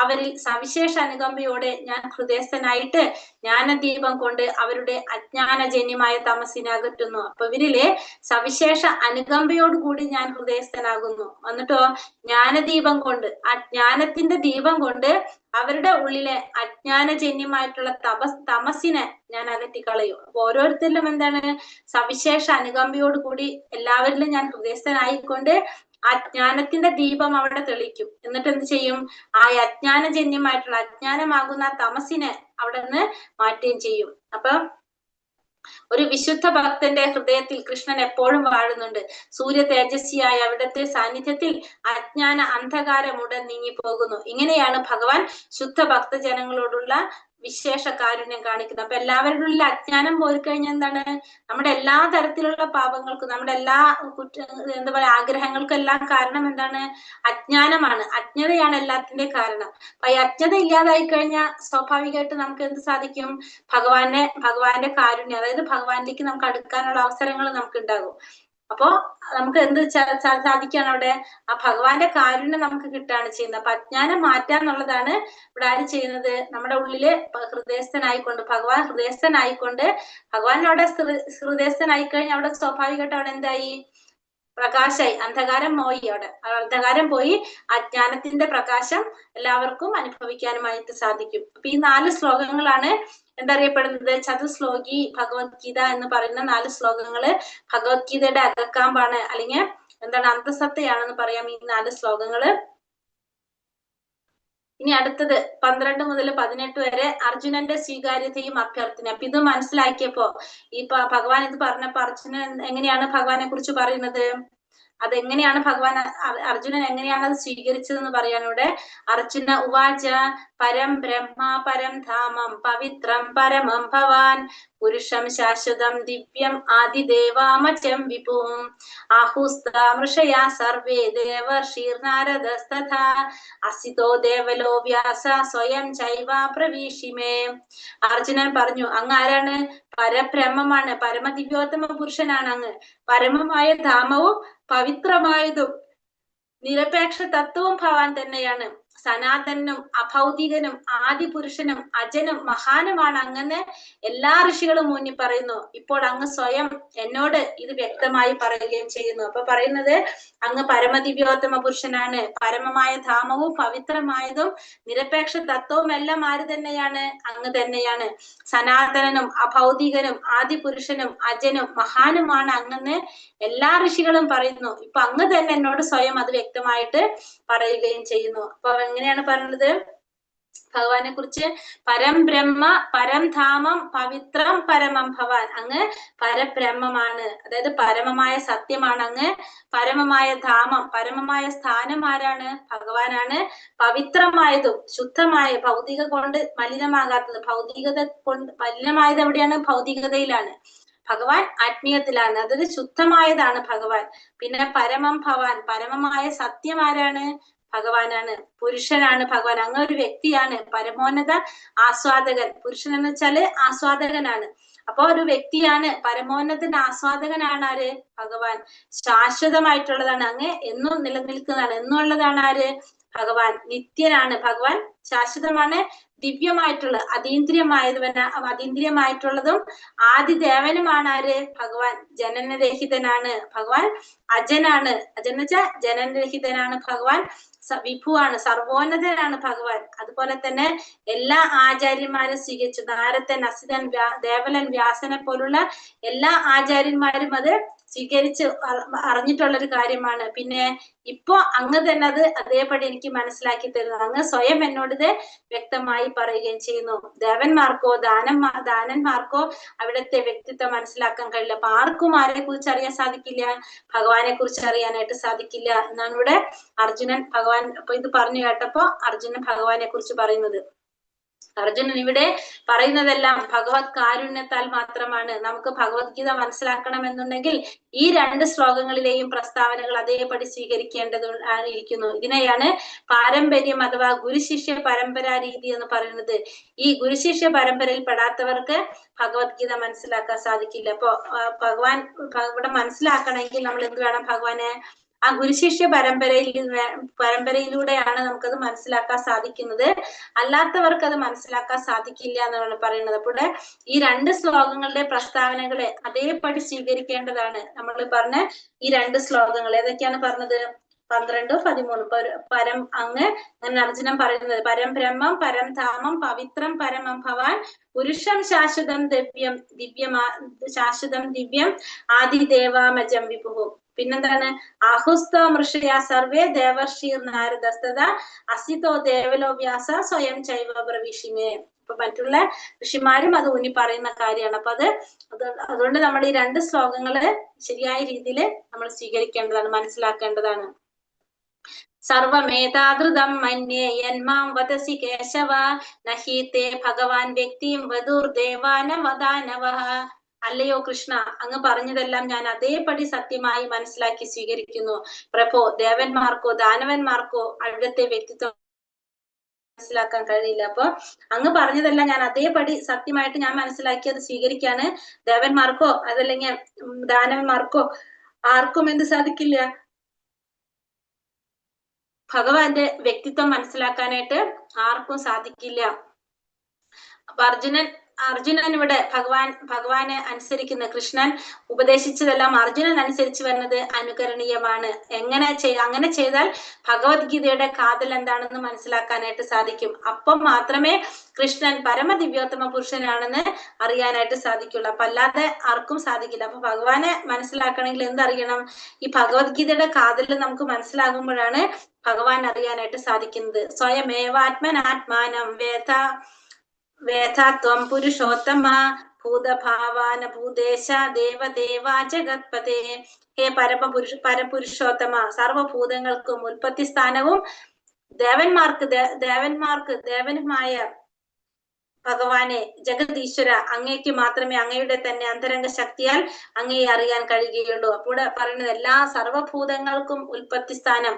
A: അവരിൽ സവിശേഷ അനുകമ്പയോടെ ഞാൻ ഹൃദയസ്ഥനായിട്ട് ജ്ഞാനദീപം കൊണ്ട് അവരുടെ അജ്ഞാനജന്യമായ തമസിനെ അകറ്റുന്നു. അപ്പൊ ഇവരിലെ സവിശേഷ അനുകമ്പയോടുകൂടി ഞാൻ ഹൃദയസ്ഥനാകുന്നു. എന്നിട്ടോ ജ്ഞാനദീപം കൊണ്ട്, ആ ജ്ഞാനത്തിന്റെ ദീപം കൊണ്ട് അവരുടെ ഉള്ളിലെ അജ്ഞാനജന്യമായിട്ടുള്ള തമസിനെ ഞാൻ അകറ്റിക്കളയും. അപ്പൊ ഓരോരുത്തരിലും എന്താണ്? സവിശേഷ അനുകമ്പയോടുകൂടി എല്ലാവരിലും ഞാൻ ഹൃദയസ്ഥനായിക്കൊണ്ട് ആ ജ്ഞാനത്തിന്റെ ദീപം അവിടെ തെളിക്കും. എന്നിട്ട് എന്ത് ചെയ്യും? ആ അജ്ഞാനജന്യമായിട്ടുള്ള അജ്ഞാനമാകുന്ന ആ തമസിനെ അവിടെ നിന്ന് മാറ്റുകയും ചെയ്യും. അപ്പൊ ഒരു വിശുദ്ധ ഭക്തന്റെ ഹൃദയത്തിൽ കൃഷ്ണൻ എപ്പോഴും വാഴുന്നുണ്ട്. സൂര്യ തേജസ്വിയായ അവിടുത്തെ സാന്നിധ്യത്തിൽ അജ്ഞാന അന്ധകാരം ഉടൻ നീങ്ങിപ്പോകുന്നു. ഇങ്ങനെയാണ് ഭഗവാൻ ശുദ്ധ ഭക്തജനങ്ങളോടുള്ള വിശേഷ കാരുണ്യം കാണിക്കുന്നത്. അപ്പൊ എല്ലാവരുടെ ഉള്ളിൽ അജ്ഞാനം പോയിക്കഴിഞ്ഞാൽ എന്താണ്? നമ്മുടെ എല്ലാ തരത്തിലുള്ള പാപങ്ങൾക്കും, നമ്മുടെ എല്ലാ എന്താ പറയാ ആഗ്രഹങ്ങൾക്കും എല്ലാം കാരണം എന്താണ്? അജ്ഞാനമാണ്. അജ്ഞതയാണ് എല്ലാത്തിന്റെയും കാരണം. അപ്പൊ ഈ അജ്ഞത ഇല്ലാതായി കഴിഞ്ഞാൽ സ്വാഭാവികമായിട്ട് നമുക്ക് എന്ത് സാധിക്കും? ഭഗവാന്റെ കാരുണ്യം, അതായത് ഭഗവാനിലേക്ക് നമുക്ക് അടുക്കാനുള്ള അവസരങ്ങൾ നമുക്ക് ഉണ്ടാകും. അപ്പോ നമുക്ക് എന്ത് സാധിക്കാണ്? അവിടെ ആ ഭഗവാന്റെ കാരുണ്യം നമുക്ക് കിട്ടുകയാണ് ചെയ്യുന്നത്. അപ്പൊ അജ്ഞാനം മാറ്റാന്നുള്ളതാണ് ഇവിടെ ആര് ചെയ്യുന്നത്? നമ്മുടെ ഉള്ളില് ഹൃദയസ്ഥനായിക്കൊണ്ട്, ഭഗവാൻ ഹൃദയസ്ഥനായിക്കൊണ്ട്, ഭഗവാൻ അവിടെ ഹൃദയസ്ഥനായി കഴിഞ്ഞാൽ അവിടെ സ്വാഭാവികമായിട്ട് അവിടെ എന്തായി? പ്രകാശായി. അന്ധകാരം പോയി. അവിടെ അന്ധകാരം പോയി അജ്ഞാനത്തിന്റെ പ്രകാശം എല്ലാവർക്കും അനുഭവിക്കാനുമായിട്ട് സാധിക്കും. അപ്പൊ ഈ 4 ശ്ലോകങ്ങളാണ് എന്തറിയപ്പെടുന്നത്? ചതുശ്ലോകി ഭഗവത്ഗീത എന്ന് പറയുന്ന 4 ശ്ലോകങ്ങള് ഭഗവത്ഗീതയുടെ അകക്കാമ്പാണ്, അല്ലെങ്കിൽ എന്താണ്, അന്തസത്തയാണെന്ന് പറയാം ഈ 4 ശ്ലോകങ്ങള്. ഇനി അടുത്തത് 12 മുതൽ 18 വരെ അർജുനന്റെ സ്വീകാര്യതയും അഭ്യർത്ഥന. അപ്പൊ ഇത് മനസ്സിലാക്കിയപ്പോ ഈ ഭഗവാൻ ഇത് പറഞ്ഞപ്പോ അർജുനൻ എങ്ങനെയാണ് ഭഗവാനെ കുറിച്ച് പറയുന്നത്? അതെങ്ങനെയാണ് ഭഗവാൻ അർജുനൻ എങ്ങനെയാണ് അത് സ്വീകരിച്ചതെന്ന് പറയാൻ ഇവിടെ. അർജുന ഉവാച പരം ബ്രഹ്മ പരം ധാമം പവിത്രം പരമം ഭവാൻ പുരുഷം ശാശ്വതം ദിവ്യം ആദിദേവാമചം വിപും ആഹുസ്താമൃഷയാ സർവേ ദേവർഷീർനാരദസ്തഥാ അസിതോ ദേവലോ വ്യാസ സ്വയം ചൈവ പ്രവീഷിമേ. അർജുനൻ പറഞ്ഞു, അങ്ങ് ആരാണ്? പരബ്രഹ്മമാണ്, പരമദിവ്യോത്തമ പുരുഷനാണ് അങ്ങ്. പരമമായ ധാമവും പവിത്രമായതും നിരപേക്ഷ തത്വവും ഭവാൻ തന്നെയാണ്. സനാതനും അഭൗതികനും ആദിപുരുഷനും അജനും മഹാനുമാണ് അങ്ങെന്ന് എല്ലാ ഋഷികളും മുന്നിൽ പറയുന്നു. ഇപ്പോൾ അങ്ങ് സ്വയം എന്നോട് ഇത് വ്യക്തമായി പറയുകയും ചെയ്യുന്നു. അപ്പൊ പറയുന്നത് അങ്ങ് പരമദിവ്യോത്തമ പുരുഷനാണ്, പരമമായ ധാമവും പവിത്രമായതും നിരപേക്ഷ തത്വവും എല്ലാം ആര് തന്നെയാണ്? അങ്ങ് തന്നെയാണ്. സനാതനനും അഭൗതികനും ആദിപുരുഷനും അജനും മഹാനുമാണ് അങ്ങെന്ന് എല്ലാ ഋഷികളും പറയുന്നു. ഇപ്പൊ അങ്ങ് തന്നെ എന്നോട് സ്വയം അത് വ്യക്തമായിട്ട് പറയുകയും ചെയ്യുന്നു. അപ്പൊ എങ്ങനെയാണ് പറയുന്നത് ഭഗവാനെ കുറിച്ച്? പരം ബ്രഹ്മ പരം ധാമം പവിത്രം പരമം ഭവാൻ. അങ്ങ് പരബ്രഹ്മമാണ്, അതായത് പരമമായ സത്യമാണ് അങ്ങ്. പരമമായ ധാമം, പരമമായ സ്ഥാനം ആരാണ്? ഭഗവാനാണ്. പവിത്രമായതും ശുദ്ധമായ, ഭൗതിക കൊണ്ട് മലിനമാകാത്തത്, ഭൗതികത കൊണ്ട് മലിനമായത് എവിടെയാണ്? ഭൗതികതയിലാണ്. ഭഗവാൻ ആത്മീയത്തിലാണ്, അതൊരു ശുദ്ധമായതാണ് ഭഗവാൻ. പിന്നെ പരമം ഭവാൻ, പരമമായ സത്യം ആരാണ്? ഭഗവാനാണ്. പുരുഷനാണ് ഭഗവാൻ. അങ്ങ് ഒരു വ്യക്തിയാണ്, പരമോന്നത ആസ്വാദകൻ. പുരുഷൻ എന്ന് വെച്ചാല് ആസ്വാദകനാണ്. അപ്പൊ ഒരു വ്യക്തിയാണ്, പരമോന്നതൻ ആസ്വാദകനാണ് ആര്? ഭഗവാൻ. ശാശ്വതമായിട്ടുള്ളതാണ്, അങ്ങ് എന്നും നിലനിൽക്കുന്നതാണ്, എന്നുള്ളതാണ് ആര്? ഭഗവാൻ നിത്യനാണ്, ഭഗവാൻ ശാശ്വതമാണ്, ദിവ്യമായിട്ടുള്ള അതീന്ദ്രിയമായിട്ടുള്ളതും ആദിദേവനുമാണ് ആര്? ഭഗവാൻ ജനനരഹിതനാണ്, ഭഗവാൻ അജനാണ്. അജൻ എന്ന് വെച്ചാൽ ജനനരഹിതനാണ് ഭഗവാൻ, വിഭുവാണ്, സർവോന്നതനാണ് ഭഗവാൻ. അതുപോലെ തന്നെ എല്ലാ ആചാര്യന്മാരും സ്വീകരിച്ചു. നാരദൻ, അസിതൻ, ദേവലൻ, വ്യാസനെ പോലുള്ള എല്ലാ ആചാര്യന്മാരും അത് സ്വീകരിച്ച് അറിഞ്ഞിട്ടുള്ള ഒരു കാര്യമാണ്. പിന്നെ ഇപ്പോ അങ്ങ് തന്നെ അത് അതേപടി എനിക്ക് മനസ്സിലാക്കി തരുന്നു. അങ്ങ് സ്വയം എന്നോട് ഇത് വ്യക്തമായി പറയുകയും ചെയ്യുന്നു. ദേവന്മാർക്കോ ദാനന്മാർക്കോ അവിടുത്തെ വ്യക്തിത്വം മനസ്സിലാക്കാൻ കഴിയില്ല. അപ്പൊ ആർക്കും ആരെ കുറിച്ച് അറിയാൻ സാധിക്കില്ല? ഭഗവാനെ കുറിച്ച് അറിയാനായിട്ട് സാധിക്കില്ല എന്നാണ് ഇവിടെ അർജുനൻ ഭഗവാൻ അപ്പൊ ഇത് പറഞ്ഞു കേട്ടപ്പോ അർജുനൻ ഭഗവാനെ കുറിച്ച് പറയുന്നത്. അർജുനൻ ഇവിടെ പറയുന്നതെല്ലാം ഭഗവത് കാരുണ്യത്താൽ മാത്രമാണ്. നമുക്ക് ഭഗവത്ഗീത മനസ്സിലാക്കണമെന്നുണ്ടെങ്കിൽ ഈ 2 ശ്ലോകങ്ങളിലെയും പ്രസ്താവനകൾ അതേപടി സ്വീകരിക്കേണ്ടത് ഇരിക്കുന്നു. ഇതിനെയാണ് പാരമ്പര്യം അഥവാ ഗുരുശിഷ്യ പരമ്പരാ രീതി എന്ന് പറയുന്നത്. ഈ ഗുരുശിഷ്യ പരമ്പരയിൽ പെടാത്തവർക്ക് ഭഗവത്ഗീത മനസ്സിലാക്കാൻ സാധിക്കില്ല. അപ്പൊ ഭഗവാൻ ഇവിടെ മനസ്സിലാക്കണമെങ്കിൽ നമ്മൾ എന്ത് വേണം? ഭഗവാനെ ആ ഗുരുശിഷ്യ പരമ്പരയിലൂടെയാണ് നമുക്കത് മനസ്സിലാക്കാൻ സാധിക്കുന്നത്. അല്ലാത്തവർക്ക് അത് മനസ്സിലാക്കാൻ സാധിക്കില്ല എന്നാണ് പറയുന്നത്. അപ്പോൾ ഈ 2 ശ്ലോകങ്ങളുടെ പ്രസ്താവനകളെ അതേപടി സ്വീകരിക്കേണ്ടതാണ്. നമ്മൾ പറഞ്ഞ ഈ 2 ശ്ലോകങ്ങൾ ഏതൊക്കെയാണ് പറഞ്ഞത്? 12, 13. പരം അങ്ങ് അങ്ങനെ അർജുനൻ പറയുന്നത് പരം ബ്രഹ്മം പരം ധാമം പവിത്രം പരമം ഭവാൻ പുരുഷം ശാശ്വതം ദിവ്യം ആദിദേവാമജം വിഭു. പിന്നെന്താണ്? ആഹുസ്ത മൃഷയ സർവേ ദേവർഷീർ നാരദസ്തത അസിതോ ദേവലോ വ്യാസ സ്വയം ചൈവ പ്രവിഷിമേ. അപ്പൊ മറ്റുള്ള ഋഷിമാരും അത് ഊന്നി പറയുന്ന കാര്യമാണ്. അപ്പൊ അതുകൊണ്ട് നമ്മൾ ഈ 2 ശ്ലോകങ്ങള് ശരിയായ രീതിയിൽ നമ്മൾ സ്വീകരിക്കേണ്ടതാണ്, മനസ്സിലാക്കേണ്ടതാണ്. സർവമേതാദൃതം മന്യേ യന്മാം വദസി കേശവ നഹി തേ ഭഗവാൻ വ്യക്തിം വധുർദേവാന വദാനവഃ. അല്ലയോ കൃഷ്ണ, അങ്ങ് പറഞ്ഞതെല്ലാം ഞാൻ അതേപടി സത്യമായി മനസ്സിലാക്കി സ്വീകരിക്കുന്നു. പ്രഭോ, ദേവന്മാർക്കോ ദാനവന്മാർക്കോ അവിടുത്തെ വ്യക്തിത്വം മനസ്സിലാക്കാൻ കഴിയില്ല. അപ്പൊ അങ്ങ് പറഞ്ഞതെല്ലാം ഞാൻ അതേപടി സത്യമായിട്ട് ഞാൻ മനസ്സിലാക്കി അത് സ്വീകരിക്കാണ്. ദേവന്മാർക്കോ അതല്ലെങ്കിൽ ദാനവന്മാർക്കോ ആർക്കും എന്ത് സാധിക്കില്ല? ഭഗവാന്റെ വ്യക്തിത്വം മനസ്സിലാക്കാനായിട്ട് ആർക്കും സാധിക്കില്ല. അപ്പൊ അർജുനൻ ഇവിടെ ഭഗവാനെ അനുസരിക്കുന്ന, കൃഷ്ണൻ ഉപദേശിച്ചതെല്ലാം അർജുനൻ അനുസരിച്ച് വരുന്നത് അനുകരണീയമാണ്. അങ്ങനെ ചെയ്താൽ ഭഗവത്ഗീതയുടെ കാതൽ എന്താണെന്ന് മനസ്സിലാക്കാനായിട്ട് സാധിക്കും. അപ്പം മാത്രമേ കൃഷ്ണൻ പരമദിവ്യോത്തമ പുരുഷനാണെന്ന് അറിയാനായിട്ട് സാധിക്കുള്ളൂ. അപ്പൊ അല്ലാതെ ആർക്കും സാധിക്കില്ല. അപ്പൊ ഭഗവാനെ മനസ്സിലാക്കണമെങ്കിൽ എന്തറിയണം? ഈ ഭഗവത്ഗീതയുടെ കാതൽ നമുക്ക് മനസ്സിലാകുമ്പോഴാണ് ഭഗവാൻ അറിയാനായിട്ട് സാധിക്കുന്നത്. സ്വയമേവാത്മനാത്മാനം വേദാത്വം പുരുഷോത്തമ ഭൂതഭാവാന ഭൂതേശ ദേവദേവാ ജഗത്പതേ. ഹേ പരപുരുഷോത്തമ, സർവഭൂതങ്ങൾക്കും ഉൽപ്പത്തി സ്ഥാനവും ദേവനുമായ ഭഗവാനെ ജഗദീശ്വര, അങ്ങേക്ക് മാത്രമേ അങ്ങയുടെ തന്നെ അന്തരംഗ ശക്തിയാൽ അങ്ങയെ അറിയാൻ കഴിയുകയുള്ളൂ. അപ്പോൾ പറയുന്നത് എല്ലാ സർവഭൂതങ്ങൾക്കും ഉൽപ്പത്തി സ്ഥാനം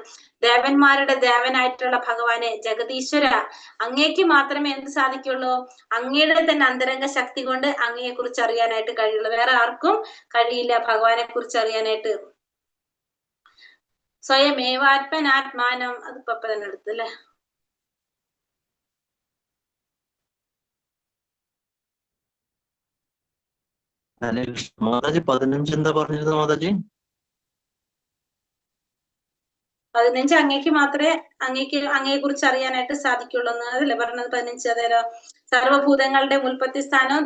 A: ദേവന്മാരുടെ ദേവനായിട്ടുള്ള ഭഗവാനെ ജഗദീശ്വര, അങ്ങേക്ക് മാത്രമേ എന്ത് സാധിക്കുള്ളൂ? അങ്ങയുടെ തന്നെ അന്തരംഗ ശക്തി കൊണ്ട് അങ്ങയെ കുറിച്ച് അറിയാനായിട്ട് കഴിയുള്ളൂ. വേറെ ആർക്കും കഴിയില്ല ഭഗവാനെ കുറിച്ച് അറിയാനായിട്ട്. സ്വയമേവാത്മനാത്മാനം, അതിപ്പോ തന്നെ എടുത്തല്ലേ.
B: മാതാജി 15 എന്താ പറഞ്ഞത്? മാതാജി
A: 15 അങ്ങേക്ക് മാത്രമേ അങ്ങയെ കുറിച്ച് അറിയാനായിട്ട് സാധിക്കുള്ളൂ എന്നല്ലേ പറഞ്ഞത്? 15 അതേലോ. സർവഭൂതങ്ങളുടെ ഉൽപ്പത്തി സ്ഥാനവും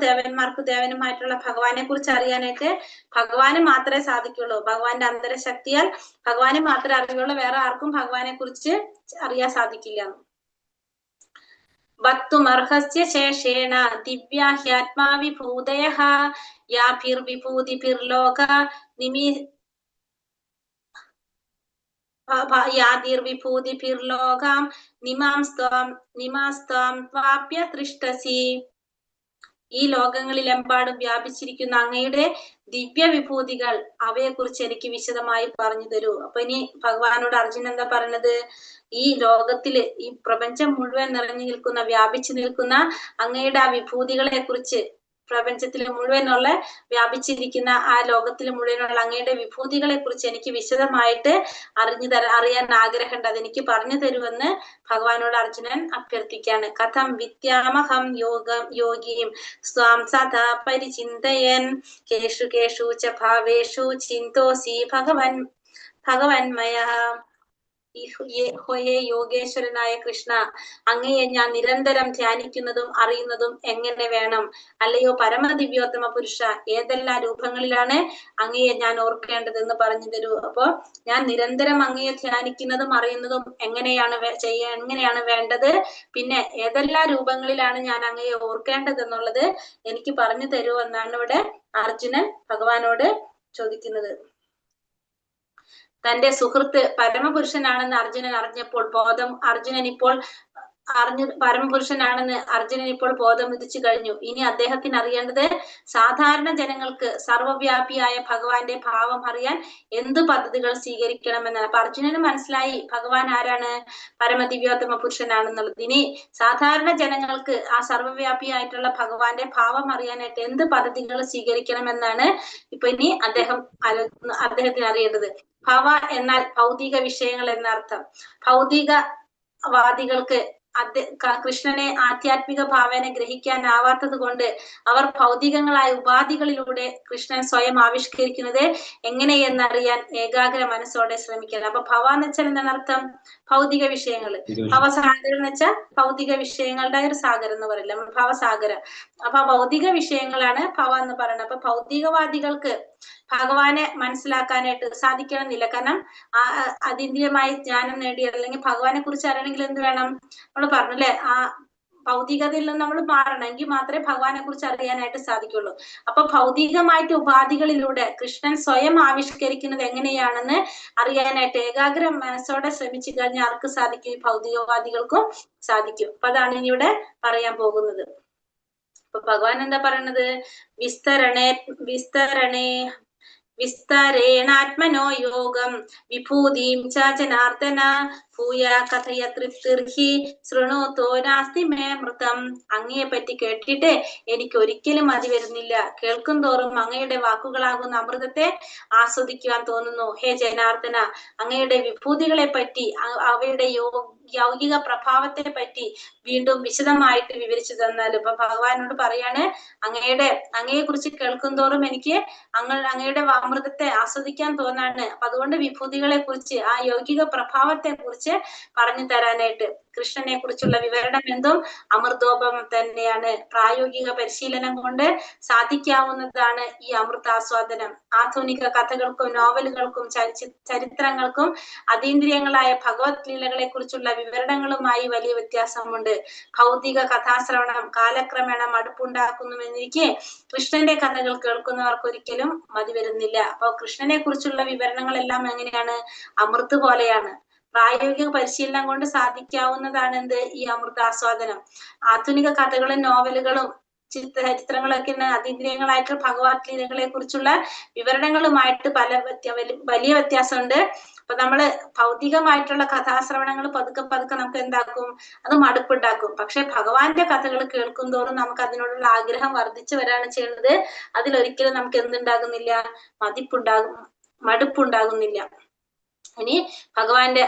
A: ദേവനുമായിട്ടുള്ള ഭഗവാനെ കുറിച്ച് അറിയാനായിട്ട് ഭഗവാന് മാത്രമേ സാധിക്കുള്ളൂ. ഭഗവാന്റെ അന്തരശക്തിയാൽ ഭഗവാന് മാത്രമേ അറിയുള്ളൂ. വേറെ ആർക്കും ഭഗവാനെ കുറിച്ച് അറിയാൻ സാധിക്കില്ല. ഭക്തുമർഹസ്യ ശേഷേണ ദിവ്യാഹ്യാത്മാ വിഭൂതയഃ യാഭിർവിഭൂതിഭിർലോക യാതിർവിഭൂതിഭിർലോകാം നിമാസ്ത്വാം ത്വാപ്യ തൃഷ്ടസി. ഈ ലോകങ്ങളിലെമ്പാടും വ്യാപിച്ചിരിക്കുന്ന അങ്ങയുടെ ദിവ്യ വിഭൂതികൾ, അവയെ കുറിച്ച് എനിക്ക് വിശദമായി പറഞ്ഞു തരൂ. അപ്പൊ ഇനി ഭഗവാനോട് അർജുനൻ എന്താ പറഞ്ഞത്? ഈ ലോകത്തില് ഈ പ്രപഞ്ചം മുഴുവൻ നിറഞ്ഞു നിൽക്കുന്ന, വ്യാപിച്ചു നിൽക്കുന്ന അങ്ങയുടെ ആ വിഭൂതികളെ കുറിച്ച് പ്രപഞ്ചത്തിൽ മുഴുവനുള്ള വ്യാപിച്ചിരിക്കുന്ന ആ ലോകത്തിൽ മുഴുവനുള്ള അങ്ങയുടെ വിഭൂതികളെ കുറിച്ച് എനിക്ക് വിശദമായിട്ട് അറിയാൻ ആഗ്രഹമുണ്ട്, അതെനിക്ക് പറഞ്ഞു തരുമെന്ന് ഭഗവാനോട് അർജുനൻ അഭ്യർത്ഥിക്കാണ്. കഥം വിദ്യാമഹം യോഗിയും സ്വാം സദാ പരിചിന്തയൻ കേഷു കേഷു ച ഭാവേഷു ചിന്തോസി ഭഗവന്മയ. ഹോയേ യോഗേശ്വരനായ കൃഷ്ണ, അങ്ങയെ ഞാൻ നിരന്തരം ധ്യാനിക്കുന്നതും അറിയുന്നതും എങ്ങനെ വേണം? അല്ലയോ പരമദിവ്യോത്തമ പുരുഷ, ഏതെല്ലാം രൂപങ്ങളിലാണ് അങ്ങയെ ഞാൻ ഓർക്കേണ്ടതെന്ന് പറഞ്ഞു തരൂ. അപ്പോ ഞാൻ നിരന്തരം അങ്ങയെ ധ്യാനിക്കുന്നതും അറിയുന്നതും എങ്ങനെയാണ് വേണ്ടത്, പിന്നെ ഏതെല്ലാം രൂപങ്ങളിലാണ് ഞാൻ അങ്ങയെ ഓർക്കേണ്ടതെന്നുള്ളത് എനിക്ക് പറഞ്ഞു തരൂ എന്നാണ് ഇവിടെ അർജുനൻ ഭഗവാനോട് ചോദിക്കുന്നത്. തന്റെ സുഹൃത്ത് പരമപുരുഷനാണെന്ന് അർജുനൻ അറിഞ്ഞപ്പോൾ പരമപുരുഷനാണെന്ന് അർജുനൻ ഇപ്പോൾ ബോധം ഉദിച്ചു കഴിഞ്ഞു. ഇനി അദ്ദേഹത്തിന് അറിയേണ്ടത് സാധാരണ ജനങ്ങൾക്ക് സർവ്വവ്യാപിയായ ഭഗവാന്റെ ഭാവം അറിയാൻ എന്തു പദ്ധതികൾ സ്വീകരിക്കണമെന്നാണ്. അപ്പൊ അർജുനന് മനസ്സിലായി ഭഗവാൻ ആരാണ്, പരമദിവ്യോത്തമ പുരുഷനാണെന്നുള്ളത്. ഇനി സാധാരണ ജനങ്ങൾക്ക് ആ സർവ്വവ്യാപിയായിട്ടുള്ള ഭഗവാന്റെ ഭാവം അറിയാനായിട്ട് എന്ത് പദ്ധതികൾ സ്വീകരിക്കണമെന്നാണ് ഇപ്പൊ ഇനി അദ്ദേഹത്തിന് അറിയേണ്ടത്. ഭവ എന്നാൽ ഭൗതിക വിഷയങ്ങൾ എന്നർത്ഥം. ഭൗതികവാദികൾക്ക് കൃഷ്ണനെ ആധ്യാത്മിക ഭാവന ഗ്രഹിക്കാനാവാത്തത് കൊണ്ട് അവർ ഭൗതികങ്ങളായ ഉപാധികളിലൂടെ കൃഷ്ണൻ സ്വയം ആവിഷ്കരിക്കുന്നത് എങ്ങനെയെന്നറിയാൻ ഏകാഗ്ര മനസ്സോടെ ശ്രമിക്കണം. അപ്പൊ ഭവ എന്ന് വെച്ചാൽ എന്താണ് അർത്ഥം? ഭൗതിക വിഷയങ്ങള്. ഭവസാഗരം എന്ന് വെച്ചാൽ ഭൗതിക വിഷയങ്ങളുടെ ഒരു സാഗരം എന്ന് പറയില്ല, ഭവസാഗരം. അപ്പൊ ഭൗതിക വിഷയങ്ങളാണ് ഭവ എന്ന് പറയുന്നത്. അപ്പൊ ഭൗതികവാദികൾക്ക് ഭഗവാനെ മനസ്സിലാക്കാനായിട്ട് സാധിക്കണമെന്നില്ല. കാരണം അതീന്ദ്രിയമായി ജ്ഞാനം നേടിയ അല്ലെങ്കിൽ ഭഗവാനെ കുറിച്ച് അറിയണമെങ്കിൽ എന്ത് വേണം? നമ്മൾ പറഞ്ഞല്ലേ, ആ ഭൗതികതയിൽ നിന്ന് നമ്മൾ മാറണമെങ്കിൽ മാത്രമേ ഭഗവാനെ കുറിച്ച് അറിയാനായിട്ട് സാധിക്കുള്ളൂ. അപ്പൊ ഭൗതികമായിട്ട് ഉപാധികളിലൂടെ കൃഷ്ണൻ സ്വയം ആവിഷ്കരിക്കുന്നത് എങ്ങനെയാണെന്ന് അറിയാനായിട്ട് ഏകാഗ്ര മനസ്സോടെ ശ്രമിച്ചു കഴിഞ്ഞാൽ ആർക്ക് സാധിക്കും? ഭൗതികവാദികൾക്കും സാധിക്കും. അപ്പൊ അതാണ് ഇനി ഇവിടെ പറയാൻ പോകുന്നത്. അപ്പൊ ഭഗവാൻ എന്താ പറയണത്? വിസ്തരേണാത്മനോ യോഗം വിഭൂതിം ച ജനാർദ്ദന ഭൂയ കഥയ തൃപ്തിർഹി ശൃണോതോ നാസ്തി മേ മൃതം. അങ്ങയെ പറ്റി കേട്ടിട്ട് എനിക്ക് ഒരിക്കലും മതി വരുന്നില്ല. കേൾക്കും തോറും അങ്ങയുടെ വാക്കുകളാകുന്ന അമൃതത്തെ ആസ്വദിക്കുവാൻ തോന്നുന്നു. ഹേ ജനാർദ്ദന, അങ്ങയുടെ വിഭൂതികളെ പറ്റി, അവയുടെ യൗകിക പ്രഭാവത്തെ പറ്റി വീണ്ടും വിശദമായിട്ട് വിവരിച്ചു തന്നാലും. ഇപ്പൊ ഭഗവാനോട് പറയാണ്, അങ്ങയെ കുറിച്ച് കേൾക്കും തോറും എനിക്ക് അങ്ങയുടെ അമൃതത്തെ ആസ്വദിക്കാൻ തോന്നാണ്. അപ്പൊ അതുകൊണ്ട് വിഭൂതികളെ കുറിച്ച്, ആ യൗകിക പ്രഭാവത്തെ കുറിച്ച് പറഞ്ഞു തരാനായിട്ട്. കൃഷ്ണനെ കുറിച്ചുള്ള വിവരണം എന്തും അമൃതോപം തന്നെയാണ്. പ്രായോഗിക പരിശീലനം കൊണ്ട് സാധിക്കാവുന്നതാണ് ഈ അമൃതാസ്വാദനം. ആധുനിക കഥകൾക്കും നോവലുകൾക്കും ചരിത്രങ്ങൾക്കും അതീന്ദ്രിയങ്ങളായ ഭഗവത് ലീലകളെ കുറിച്ചുള്ള വിവരണങ്ങളുമായി വലിയ വ്യത്യാസമുണ്ട്. ഭൗതിക കഥാശ്രവണം കാലക്രമേണ മടുപ്പുണ്ടാക്കുന്നുവെന്നിരിക്കെ കൃഷ്ണന്റെ കഥകൾ കേൾക്കുന്നവർക്ക് ഒരിക്കലും മതി വരുന്നില്ല. അപ്പൊ കൃഷ്ണനെ കുറിച്ചുള്ള വിവരണങ്ങളെല്ലാം എങ്ങനെയാണ്? അമൃത് പോലെയാണ്. പ്രായോഗിക പരിശീലനം കൊണ്ട് സാധിക്കാവുന്നതാണ് എന്ത്? ഈ അമൃതാസ്വാദനം. ആധുനിക കഥകളും നോവലുകളും ചരിത്രങ്ങളൊക്കെ അതീന്ദ്രിയങ്ങളായിട്ടുള്ള ഭഗവത് ലീലകളെ കുറിച്ചുള്ള വിവരണങ്ങളുമായിട്ട് വലിയ വ്യത്യാസമുണ്ട്. അപ്പൊ നമ്മള് ഭൗതികമായിട്ടുള്ള കഥാശ്രവണങ്ങൾ പതുക്കെ നമുക്ക് എന്താക്കും? അത് മടുപ്പുണ്ടാക്കും. പക്ഷെ ഭഗവാന്റെ കഥകൾ കേൾക്കും തോറും നമുക്ക് അതിനോടുള്ള ആഗ്രഹം വർദ്ധിച്ചു വരാണ് ചെയ്യുന്നത്. അതിലൊരിക്കലും നമുക്ക് എന്തുണ്ടാകുന്നില്ല? മടുപ്പുണ്ടാകുന്നില്ല. ഇനി ഭഗവാന്റെ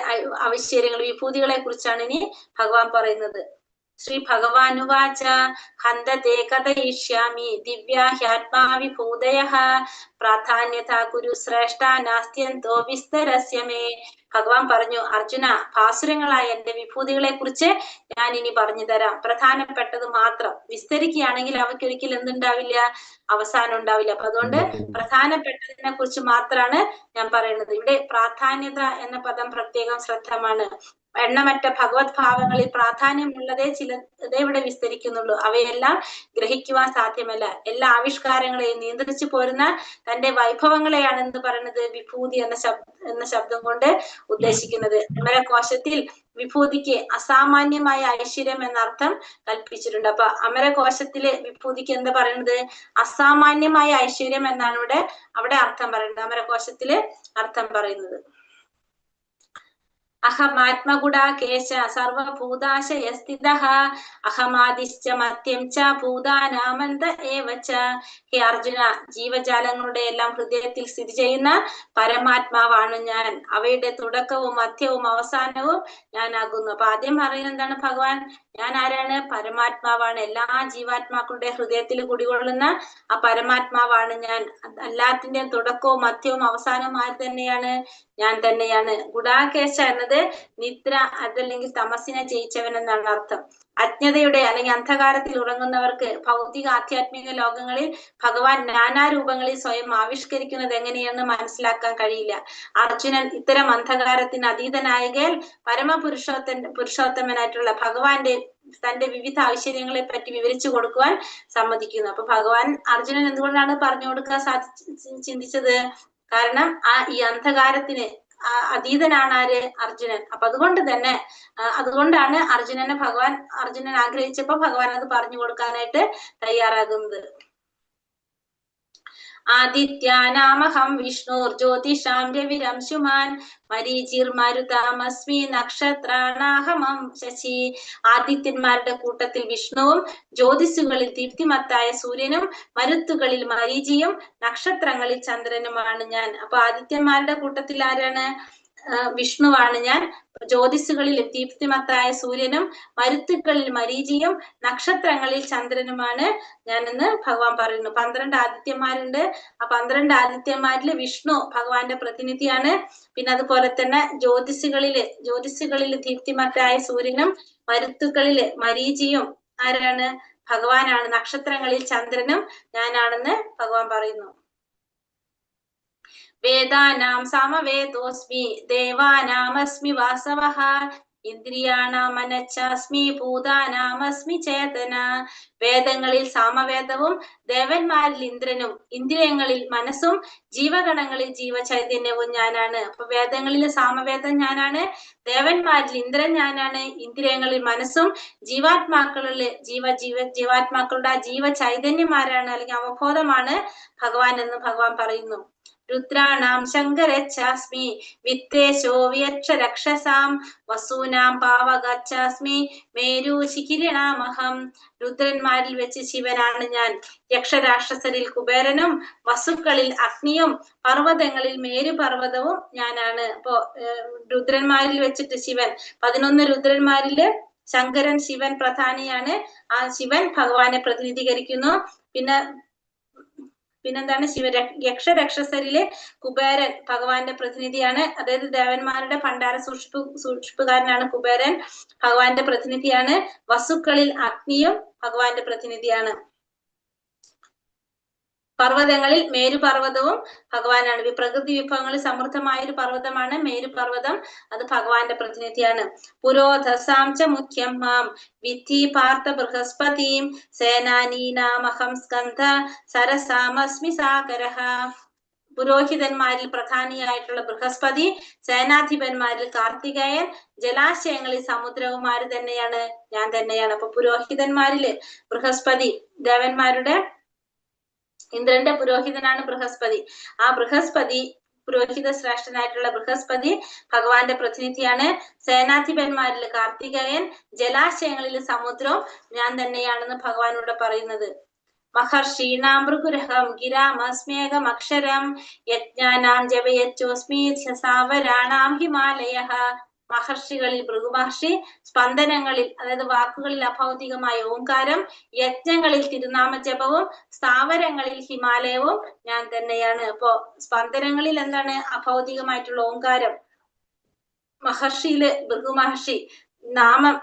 A: ഐശ്വര്യങ്ങൾ, വിഭൂതികളെ കുറിച്ചാണ് ഇനി ഭഗവാൻ പറയുന്നത്. ശ്രീ ഭഗവാനുവാച ഹന്തതേ കഥയിഷ്യാമി ദിവ്യാഹ്യാത്മാ വിഭൂതയഃ പ്രാധാന്യത കുരു ശ്രേഷ്ഠ നാസ്ത്യന്തോ വിസ്തരസ്യ മേ. ഭഗവാൻ പറഞ്ഞു, അർജുന, ഭാസുരങ്ങളായ എന്റെ വിഭൂതികളെ കുറിച്ച് ഞാൻ ഇനി പറഞ്ഞു തരാം. പ്രധാനപ്പെട്ടത് മാത്രം. വിസ്തരിക്കുകയാണെങ്കിൽ അവയ്ക്കൊരിക്കലും എന്തുണ്ടാവില്ല? അവസാനം ഉണ്ടാവില്ല. അപ്പൊ അതുകൊണ്ട് പ്രധാനപ്പെട്ടതിനെ കുറിച്ച് മാത്രമാണ് ഞാൻ പറയുന്നത്. ഇവിടെ പ്രാധാന്യത എന്ന പദം പ്രത്യേകം ശ്രദ്ധമാണ്. എണ്ണമറ്റ ഭഗവത് ഭാവങ്ങളിൽ പ്രാധാന്യമുള്ളതേ ചിലതേ ഇവിടെ വിസ്തരിക്കുന്നുള്ളൂ. അവയെല്ലാം ഗ്രഹിക്കുവാൻ സാധ്യമല്ല. എല്ലാ ആവിഷ്കാരങ്ങളെയും നിയന്ത്രിച്ചു പോരുന്ന തന്റെ വൈഭവങ്ങളെയാണ് എന്ത് പറയുന്നത്? വിഭൂതി എന്ന ശബ്ദം കൊണ്ട് ഉദ്ദേശിക്കുന്നത്. അമരകോശത്തിൽ വിഭൂതിക്ക് അസാമാന്യമായ ഐശ്വര്യം എന്നർത്ഥം കൽപ്പിച്ചിട്ടുണ്ട്. അപ്പൊ അമരകോശത്തിലെ വിഭൂതിക്ക് എന്താ പറയുന്നത്? അസാമാന്യമായ ഐശ്വര്യം എന്നാണ് അവിടെ അർത്ഥം പറയുന്നത്. അമരകോശത്തില് അർത്ഥം പറയുന്നത്. അഹമാത്മഗുഡാകേശ സർവഭൂതാശയസ്ഥിതഃ അഹമാദിശ്ച മത്യം ച ഭൂതാനാമന്ത ഏവ ച. ഹേ അർജുന, ജീവജാലങ്ങളുടെ എല്ലാം ഹൃദയത്തിൽ സ്ഥിതി ചെയ്യുന്ന പരമാത്മാവാണ് ഞാൻ. അവയുടെ തുടക്കവും മധ്യവും അവസാനവും ഞാനാകുന്നു. അപ്പൊ ആദ്യം പറയുന്നത് എന്താണ്? ഭഗവാൻ ഞാൻ ആരാണ്? പരമാത്മാവാണ്. എല്ലാ ജീവാത്മാക്കളുടെ ഹൃദയത്തിൽ കുടികൊള്ളുന്ന ആ പരമാത്മാവാണ് ഞാൻ. എല്ലാത്തിന്റെ തുടക്കവും മധ്യവും അവസാനവും ആര് തന്നെയാണ്? ഞാൻ തന്നെയാണ്. ഗുഡാകേശ എന്നത് നിദ്ര അതല്ലെങ്കിൽ തമസിനെ ജയിച്ചവൻ എന്നാണ് അർത്ഥം. അജ്ഞതയുടെ അല്ലെങ്കിൽ അന്ധകാരത്തിൽ ഉറങ്ങുന്നവർക്ക് ഭൗതിക ആധ്യാത്മിക ലോകങ്ങളിൽ ഭഗവാൻ നാനാരൂപങ്ങളിൽ സ്വയം ആവിഷ്കരിക്കുന്നത് എങ്ങനെയെന്ന് മനസ്സിലാക്കാൻ കഴിയില്ല. അർജുനൻ ഇത്തരം അന്ധകാരത്തിന് അതീതനായകയാൽ പുരുഷോത്തമനായിട്ടുള്ള ഭഗവാന്റെ തന്റെ വിവിധ ഐശ്വര്യങ്ങളെ പറ്റി വിവരിച്ചു കൊടുക്കുവാൻ സമ്മതിക്കുന്നു. അപ്പൊ ഭഗവാൻ അർജുനൻ എന്തുകൊണ്ടാണ് പറഞ്ഞു കൊടുക്കാൻ ചിന്തിച്ചത്? കാരണം ഈ അന്ധകാരത്തിന് അതീതനാണ് ആര്? അർജുനൻ. അപ്പൊ അതുകൊണ്ടാണ് അർജുനൻ ആഗ്രഹിച്ചപ്പോ ഭഗവാൻ അത് പറഞ്ഞു കൊടുക്കാനായിട്ട് തയ്യാറാകുന്നത്. ആദിത്യാനാമഹം വിഷ്ണുർ ജ്യോതിഷാം രവിരംശുമാൻ മരീചിർമരുതാമസ്മി നക്ഷത്രാണാഹമം ശശി. ആദിത്യന്മാരുടെ കൂട്ടത്തിൽ വിഷ്ണുവും ജ്യോതിസുകളിൽ ദീപ്തിമത്തായ സൂര്യനും മരുത്തുകളിൽ മരീചിയും നക്ഷത്രങ്ങളിൽ ചന്ദ്രനുമാണ് ഞാൻ. അപ്പൊ ആദിത്യന്മാരുടെ കൂട്ടത്തിൽ ആരാണ്? വിഷ്ണുവാണ് ഞാൻ. ജ്യോതിസുകളിൽ ദീപ്തിമത്തായ സൂര്യനും മരുത്തുക്കളിൽ മരീചിയും നക്ഷത്രങ്ങളിൽ ചന്ദ്രനുമാണ് ഞാനെന്ന് ഭഗവാൻ പറയുന്നു. 12 ആദിത്യന്മാരുണ്ട്. ആ 12 ആദിത്യന്മാരില് വിഷ്ണു ഭഗവാന്റെ പ്രതിനിധിയാണ്. പിന്നെ അതുപോലെ തന്നെ ജ്യോതിസുകളില് ദീപ്തിമത്തായ സൂര്യനും മരുത്തുക്കളില് മരീചിയും ആരാണ്? ഭഗവാനാണ്. നക്ഷത്രങ്ങളിൽ ചന്ദ്രനും ഞാനാണെന്ന് ഭഗവാൻ പറയുന്നു. വേദാനാം സമവേദോസ്മി ദേവാനാമസ്മി വാസവഃ ഇന്ദ്രിയാണാം മനശ്ചാസ്മി ഭൂതാനാമസ്മി ചേതന. വേദങ്ങളിൽ സാമവേദവും ദേവന്മാരിൽ ഇന്ദ്രനും ഇന്ദ്രിയങ്ങളിൽ മനസ്സും ജീവഗണങ്ങളിൽ ജീവചൈതന്യവും ഞാനാണ്. അപ്പൊ വേദങ്ങളിൽ സാമവേദം ഞാനാണ്, ദേവന്മാരിൽ ഇന്ദ്രൻ ഞാനാണ്, ഇന്ദ്രിയങ്ങളിൽ മനസ്സും ജീവാത്മാക്കളുടെ ജീവചൈതന്യമാരാണ് അല്ലെങ്കിൽ അവബോധമാണ് ഭഗവാൻ എന്ന് ഭഗവാൻ പറയുന്നു. രുദ്രാണാം ശങ്കരച്ചാസ്മി വിത്തേശോ വ്യക്ഷരക്ഷസാം വസൂനാം പാവകച്ചാസ്മി മേരുശിഖിരിണാമഹം. രുദ്രന്മാരിൽ വെച്ച് ശിവനാണ് ഞാൻ. യക്ഷരാക്ഷസരിൽ കുബേരനും വസുക്കളിൽ അഗ്നിയും പർവ്വതങ്ങളിൽ മേരുപർവ്വതവും ഞാനാണ്. അപ്പോ രുദ്രന്മാരിൽ വെച്ചിട്ട് ശിവൻ, 11 രുദ്രന്മാരില് ശങ്കരൻ ശിവൻ പ്രധാനിയാണ്. ആ ശിവൻ ഭഗവാനെ പ്രതിനിധീകരിക്കുന്നു. പിന്നെന്താണ്? യക്ഷരക്ഷസരിലെ കുബേരൻ ഭഗവാന്റെ പ്രതിനിധിയാണ്. അതായത് ദേവന്മാരുടെ ഭണ്ഡാര സൂക്ഷിപ്പുകാരനാണ് കുബേരൻ, ഭഗവാന്റെ പ്രതിനിധിയാണ്. വസുക്കളിൽ അഗ്നിയും ഭഗവാന്റെ പ്രതിനിധിയാണ്. പർവ്വതങ്ങളിൽ മേരുപർവ്വതവും ഭഗവാനാണ്. പ്രകൃതി വിഭവങ്ങളിൽ സമൃദ്ധമായ ഒരു പർവ്വതമാണ് മേരുപർവ്വതം. അത് ഭഗവാന്റെ പ്രതിനിധിയാണ്. പുരോധസാം ച മുഖ്യം മാം വിദ്ധി പാർത്ഥ ബൃഹസ്പതിം സേനാനീനാമഹം സ്കന്ധ സരസാമസ്മി സാഗരഃ. പുരോഹിതന്മാരിൽ പ്രധാനിയായിട്ടുള്ള ബൃഹസ്പതി, സേനാധിപന്മാരിൽ കാർത്തികേയൻ, ജലാശയങ്ങളിൽ സമുദ്രവും ആര് തന്നെയാണ്? ഞാൻ തന്നെയാണ്. അപ്പൊ പുരോഹിതന്മാരില് ബൃഹസ്പതി, ദേവന്മാരുടെ ഇന്ദ്രന്റെ പുരോഹിതനാണ് ബൃഹസ്പതി. ആ ബൃഹസ്പതി, പുരോഹിത ശ്രേഷ്ഠനായിട്ടുള്ള ബൃഹസ്പതി ഭഗവാന്റെ പ്രതിനിധിയാണ്. സേനാധിപന്മാരിൽ കാർത്തികേയൻ, ജലാശയങ്ങളിൽ സമുദ്രവും ഞാൻ തന്നെയാണെന്ന് ഭഗവാനോട് പറയുന്നത്. മഹർഷീണാം ഭൃഗുരഹം ഗിരാമസ്മേകം അക്ഷരം യജ്ഞാനാം ജപയച്ചോസ്മി സാവരാണാം ഹിമാലയഃ. മഹർഷികളിൽ ഭൃഗുമഹർഷി, സ്പന്ദനങ്ങളിൽ അതായത് വാക്കുകളിൽ അഭൗതികമായ ഓംകാരം, യജ്ഞങ്ങളിൽ തിരുനാമ ജപവും, സ്ഥാവരങ്ങളിൽ ഹിമാലയവും ഞാൻ തന്നെയാണ്. അപ്പോ സ്പന്ദനങ്ങളിൽ എന്താണ്? അഭൗതികമായിട്ടുള്ള ഓംകാരം. മഹർഷിയില് ഭൃഗുമഹർഷി നാമം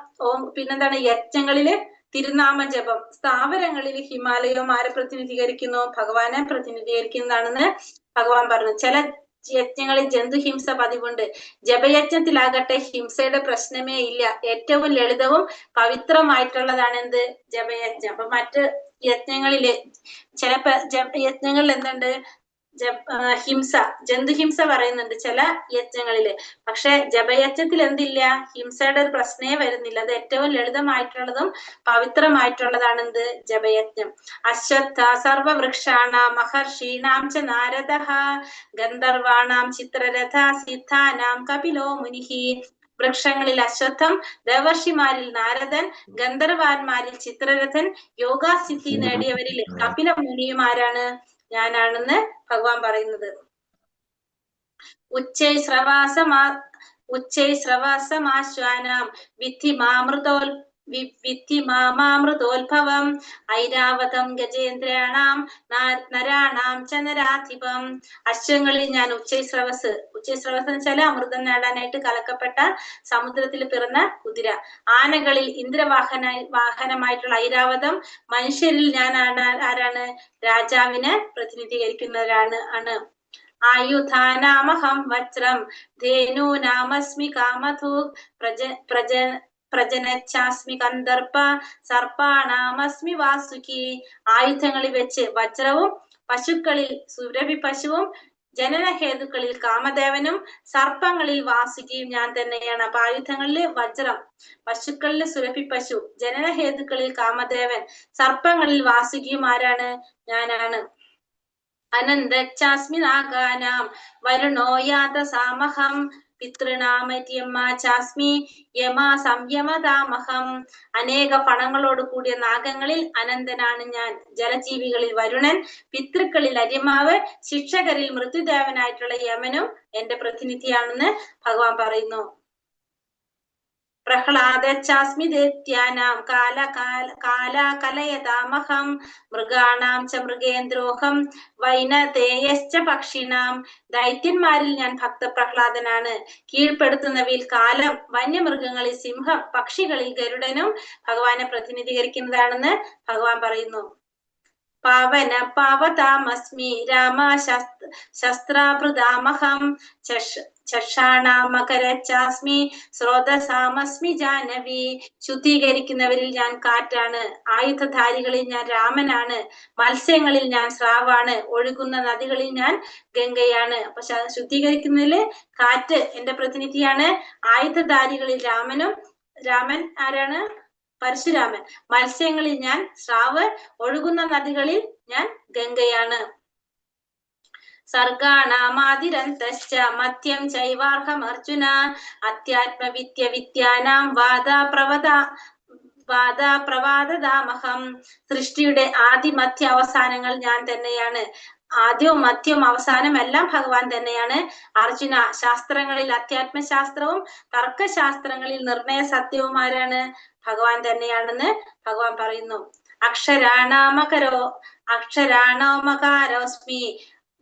A: പിന്നെന്താണ്? യജ്ഞങ്ങളില് തിരുനാമ ജപം, സ്ഥാവരങ്ങളിൽ ഹിമാലയവും ആരെ പ്രതിനിധീകരിക്കുന്നു? ഭഗവാനെ പ്രതിനിധീകരിക്കുന്നതാണെന്ന് ഭഗവാൻ പറഞ്ഞു. ചില യജ്ഞങ്ങളിൽ ജന്തുഹിംസ പതിവുണ്ട്. ജപയജ്ഞത്തിലാകട്ടെ ഹിംസയുടെ പ്രശ്നമേ ഇല്ല. ഏറ്റവും ലളിതവും പവിത്രമായിട്ടുള്ളതാണ് എന്ത്? ജപയജ്ഞം. അപ്പൊ മറ്റ് യജ്ഞങ്ങളില് യജ്ഞങ്ങളിൽ എന്തുണ്ട്? ജന്തുഹിംസ പറയുന്നുണ്ട് ചില യജ്ഞങ്ങളില്. പക്ഷെ ജപയജ്ഞത്തിൽ എന്തില്ല? ഹിംസയുടെ ഒരു പ്രശ്നേ വരുന്നില്ല. അത് ഏറ്റവും ലളിതമായിട്ടുള്ളതും പവിത്രമായിട്ടുള്ളതാണ് എന്ത്? ജപയജ്ഞം. അശ്വത്ഥ സർവവൃക്ഷാണാം മഹർഷീണാം ച നാരദഃ ഗന്ധർവാണാം ചിത്രരഥ സിദ്ധാനാം കപിലോ മുനിഃ. വൃക്ഷങ്ങളിൽ അശ്വത്ഥം, ദേവർഷിമാരിൽ നാരദൻ, ഗന്ധർവാന്മാരിൽ ചിത്രരഥൻ, യോഗാസിദ്ധി നേടിയവരിൽ കപില മുനിയും ആരാണ്? ഞാനാണെന്ന് ഭഗവാൻ പറയുന്നത്. ഉച്ചൈശ്രവാസമാശ്വാനാം വിദ്ധി മാമൃതോത്ഭവം ഐരാവതം ഗജേന്ദ്രാണാം നരാണാം ച നരാധിപം. അശ്വങ്ങളിൽ ഞാൻ ഉച്ചൈശ്രവസ് എന്ന് വെച്ചാൽ അമൃതം നേടാനായിട്ട് കലക്കപ്പെട്ട സമുദ്രത്തിൽ പിറന്ന കുതിര. ആനകളിൽ വാഹനമായിട്ടുള്ള ഐരാവതം. മനുഷ്യരിൽ ഞാൻ ആരാണ്? രാജാവിനെ പ്രതിനിധീകരിക്കുന്നവരാണ്. ആയുധാനാമഹം വജ്രം ധേനൂനാമസ്മി കാമധൂ പ്രജനച്ചാസ്മി കന്ദർപ്പ സർപ്പാണാമസ്മി വാസുകി. ആയുധങ്ങളിൽ വെച്ച് വജ്രവും, പശുക്കളിൽ സുരഭി പശുവും, ജനനഹേതുക്കളിൽ കാമദേവനും, സർപ്പങ്ങളിൽ വാസുകിയും ഞാൻ തന്നെയാണ്. അപ്പൊ ആയുധങ്ങളില് വജ്രം, പശുക്കളിൽ സുരഭി പശു, ജനനഹേതുക്കളിൽ കാമദേവൻ, സർപ്പങ്ങളിൽ വാസുകിയും ആരാണ്? ഞാനാണ്. അനന്തച്ചാസ്മി നാഗാനാം വരുണോ യാതസാമഹം പിതൃണാമര്യമാചാസ്മി യമാ സംയമതാമഹം. അനേക ഫണങ്ങളോട് കൂടിയ നാഗങ്ങളിൽ അനന്തനാണ് ഞാൻ. ജലജീവികളിൽ വരുണൻ, പിതൃക്കളിൽ അര്യമാവ്, ശിക്ഷകരിൽ മൃത്യുദേവനായിട്ടുള്ള യമനും എന്റെ പ്രതിനിധിയാണെന്ന് ഭഗവാൻ പറയുന്നു. പ്രഹ്ലാദച്ചാസ്മി ദൈത്യാനാം കാലകലയതാമഹം മൃഗാണാം ച മൃഗേന്ദ്രോഹം വൈനതേയശ്ച പക്ഷിണാം. ദൈത്യന്മാരിൽ ഞാൻ ഭക്തപ്രഹ്ലാദനാണ്. കീഴ്പ്പെടുത്തുന്നവയിൽ കാലം, വന്യമൃഗങ്ങളിൽ സിംഹം, പക്ഷികളിൽ ഗരുഡനും ഭഗവാനെ പ്രതിനിധീകരിക്കുന്നതാണെന്ന് ഭഗവാൻ പറയുന്നു. പാവതാമസ്മി രാമ ശസ്ത്രാഭൃതാമഹം ചക്ഷാണാമകരച്ചാസ്മി സ്രോതസാമസ്മി ജാനവി. ശുദ്ധീകരിക്കുന്നവരിൽ ഞാൻ കാറ്റാണ്. ആയുധധാരികളിൽ ഞാൻ രാമനാണ്. മത്സ്യങ്ങളിൽ ഞാൻ സ്രാവാണ്. ഒഴുകുന്ന നദികളിൽ ഞാൻ ഗംഗയാണ്. അപ്പൊ ശുദ്ധീകരിക്കുന്നതില് കാറ്റ് എന്റെ പ്രതിനിധിയാണ്. ആയുധധാരികളിൽ രാമൻ ആരാണ്? പരശുരാമൻ. മത്സ്യങ്ങളിൽ ഞാൻ സ്രാവ്, ഒഴുകുന്ന നദികളിൽ ഞാൻ ഗംഗയാണ്. സർഗാണാമാതിരന്തശ്ച മധ്യം ചൈവാർഹമർജുന അധ്യാത്മവിദ്യാനാം വാദാപ്രവാദാമഹം. സൃഷ്ടിയുടെ ആദി മധ്യ അവസാനങ്ങൾ ഞാൻ തന്നെയാണ്. ആദ്യവും മധ്യവും അവസാനം എല്ലാം ഭഗവാൻ തന്നെയാണ്. അർജുന, ശാസ്ത്രങ്ങളിൽ അധ്യാത്മശാസ്ത്രവും തർക്കശാസ്ത്രങ്ങളിൽ നിർണയ സത്യവും ആരാണ്? ഭഗവാൻ തന്നെയാണെന്ന് ഭഗവാൻ പറയുന്നു. അക്ഷരാണോമകാരോസ്മി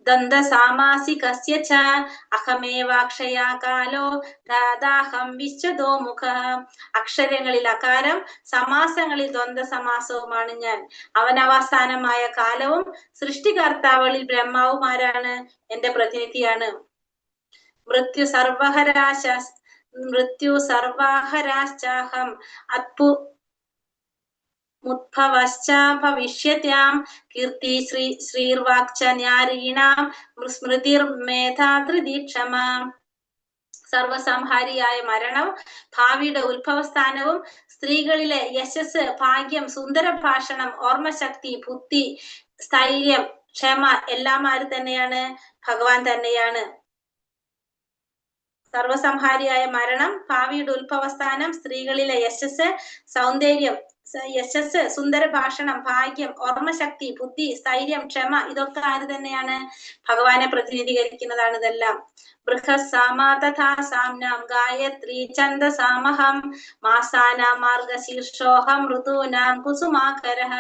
A: ദന്തസാമാസികസ്യ ച അഹമേവാക്ഷയാ കാലോ ദാദാഹം വിശ്വതോമുഖ. അക്ഷരങ്ങളിൽ അകാരം, സമാസങ്ങളിൽ ദ്വന്ദ് സമാസവുമാണ് ഞാൻ. അവനവസാനമായ കാലവും സൃഷ്ടികർത്താവുകളിൽ ബ്രഹ്മാവും ആരാണ്? എന്റെ പ്രതിനിധിയാണ്. മൃത്യു സർവാഹരാശ്ചാഹം ഭവിഷ്യത്യാം കീർത്തി ശ്രീർവാക്ച ന്യാരീണാം സ്മൃതിർമേധാധൃതിക്ഷമ. സർവസംഹാരിയായ മരണം, ഭാവിയുടെ ഉത്ഭവസ്ഥാനവും, സ്ത്രീകളിലെ യശസ്, ഭാഗ്യം, സുന്ദര ഭാഷണം, ഓർമ്മശക്തി, ബുദ്ധി, സ്ഥൈര്യം, ക്ഷമ എല്ലാം ആര് തന്നെയാണ്? ഭഗവാൻ തന്നെയാണ്. സർവസംഹാരിയായ മരണം, ഭാവിയുടെ ഉത്ഭവസ്ഥാനം, സ്ത്രീകളിലെ യശസ്, സൗന്ദര്യം, സുന്ദര ഭാഷണം, ഭാഗ്യം, ഓർമ്മശക്തി, ബുദ്ധി, സ്ഥൈര്യം, ക്ഷമ ഇതൊക്കെ ആര് തന്നെയാണ്? ഭഗവാനെ പ്രതിനിധീകരിക്കുന്നതാണ് ഇതെല്ലാം. ബൃഹസാമാ തഥാ സാംനാം ഗായത്രി ഛന്ദസാമഹം മാസാനാം മാർഗശീർഷോഹം ഋതൂനാം കുസുമാകരഃ.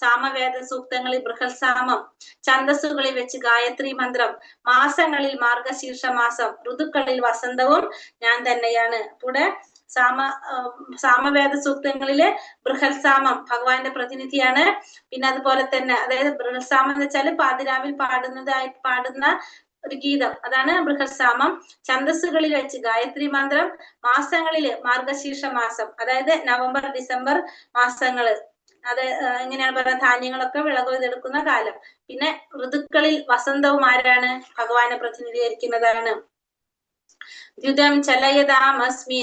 A: സാമവേദ സൂക്തങ്ങളിൽ ബൃഹത്സാമം, ഛന്ദസ്സുകളിൽ വെച്ച് ഗായത്രി മന്ത്രം, മാസങ്ങളിൽ മാർഗശീർഷ മാസം, ഋതുക്കളിൽ വസന്തവും ഞാൻ തന്നെയാണ്. ഇവിടെ സാമവേദ സൂക്തങ്ങളില് ബൃഹത്സാമം ഭഗവാന്റെ പ്രതിനിധിയാണ്. പിന്നെ അതുപോലെ തന്നെ, അതായത് ബൃഹത്സാമം എന്ന് വെച്ചാല് പാതിരാവിൽ പാടുന്ന ഒരു ഗീതം, അതാണ് ബൃഹത്സാമം. ഛന്ദസ്സുകളിൽ വെച്ച് ഗായത്രി മന്ത്രം, മാസങ്ങളില് മാർഗശീർഷ മാസം, അതായത് നവംബർ ഡിസംബർ മാസങ്ങള്, അത് എങ്ങനെയാണ് പറയുക, ധാന്യങ്ങളൊക്കെ വിളവെടുക്കുന്ന കാലം. പിന്നെ ഋതുക്കളിൽ വസന്തവും ആരാണ്? ഭഗവാനെ പ്രതിനിധീകരിക്കുന്നതാണ്. ദ്യുതം ചലയതാമസ്മി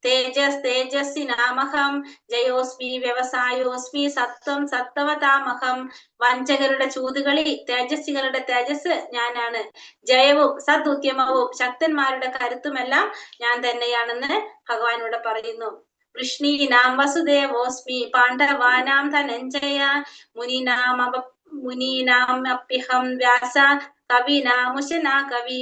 A: തേജസ്സി നാമഹം ജയോസ്മി വ്യവസായോസ്മി സത്വം സത്വവതാമഹം. വഞ്ചകരുടെ ചൂതുകളി തേജസ്സികളുടെ തേജസ് ഞാനാണ്. ജയവും സദുദ്യമവും ശക്തന്മാരുടെ കരുത്തുമെല്ലാം ഞാൻ തന്നെയാണെന്ന് ഭഗവാൻ ഇവിടെ പറയുന്നു. വൃഷ്ണീനാം വസുദേവോസ്മി പാണ്ഡവാനാം ധനഞ്ജയ മുനീനാമപ്യഹം വ്യാസ കവിനാമുശന കവി.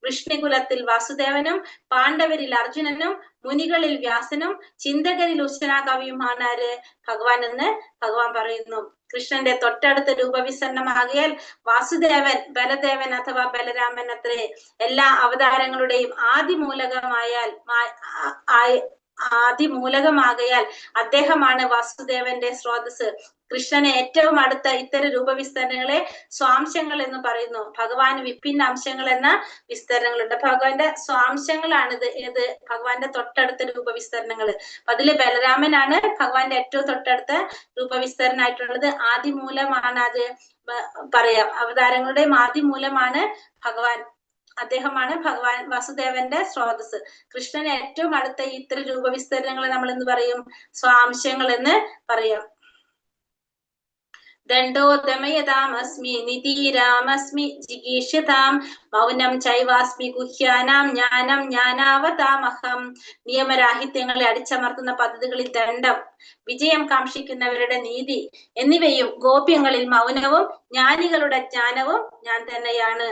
A: വൃഷ്ണികുലത്തിൽ വാസുദേവനും പാണ്ഡവരിൽ അർജുനനും മുനികളിൽ വ്യാസനും ചിന്തകരിൽ ഉശന കവിയുമാണ് ആര്? ഭഗവാൻ എന്ന് ഭഗവാൻ പറയുന്നു. കൃഷ്ണന്റെ തൊട്ടടുത്ത രൂപവിസരണമാകിയാൽ വാസുദേവൻ ബലദേവൻ അഥവാ ബലരാമൻ അത്രേ. എല്ലാ അവതാരങ്ങളുടെയും ആദിമൂലകമാകയാൽ അദ്ദേഹമാണ് വാസുദേവന്റെ സ്രോതസ്. കൃഷ്ണന് ഏറ്റവും അടുത്ത ഇത്തരം രൂപവിസ്തരണങ്ങളെ സ്വാംശങ്ങൾ എന്ന് പറയുന്നു. ഭഗവാന് വിഭിന്ന അംശങ്ങൾ എന്ന വിസ്തരണങ്ങളുണ്ട്. ഭഗവാന്റെ സ്വാംശങ്ങളാണിത്. ഏത്? ഭഗവാന്റെ തൊട്ടടുത്ത രൂപവിസ്തരണങ്ങള്. അതില് ബലരാമനാണ് ഭഗവാന്റെ ഏറ്റവും തൊട്ടടുത്ത രൂപവിസ്തരണമായിട്ടുള്ളത്. ആദിമൂലമാണ് അത് പറയാം. അവതാരങ്ങളുടെയും ആദിമൂലമാണ് ഭഗവാൻ. അദ്ദേഹമാണ് ഭഗവാൻ വാസുദേവന്റെ സ്രോതസ്. കൃഷ്ണന് ഏറ്റവും അടുത്ത ഇത്തരം രൂപവിസ്തരണങ്ങളെ നമ്മൾ എന്ത് പറയും? സ്വാംശങ്ങൾ എന്ന് പറയാം. ദണ്ഡോദമയതാമസ്മി നിതീരാമസ്മി ജിഗീഷ്യതാം മൗനം ചൈവാസ്മി ഗുഹ്യാനാം ജ്ഞാനം ജ്ഞാനാവതാമഹം. നിയമരാഹിത്യങ്ങളെ അടിച്ചമർത്തുന്ന പദ്ധതികളിൽ ദണ്ഡം, വിജയം കാക്ഷിക്കുന്നവരുടെ നീതി എന്നിവയും ഗോപ്യങ്ങളിൽ മൗനവും ജ്ഞാനികളുടെ ജ്ഞാനവും ഞാൻ തന്നെയാണ്.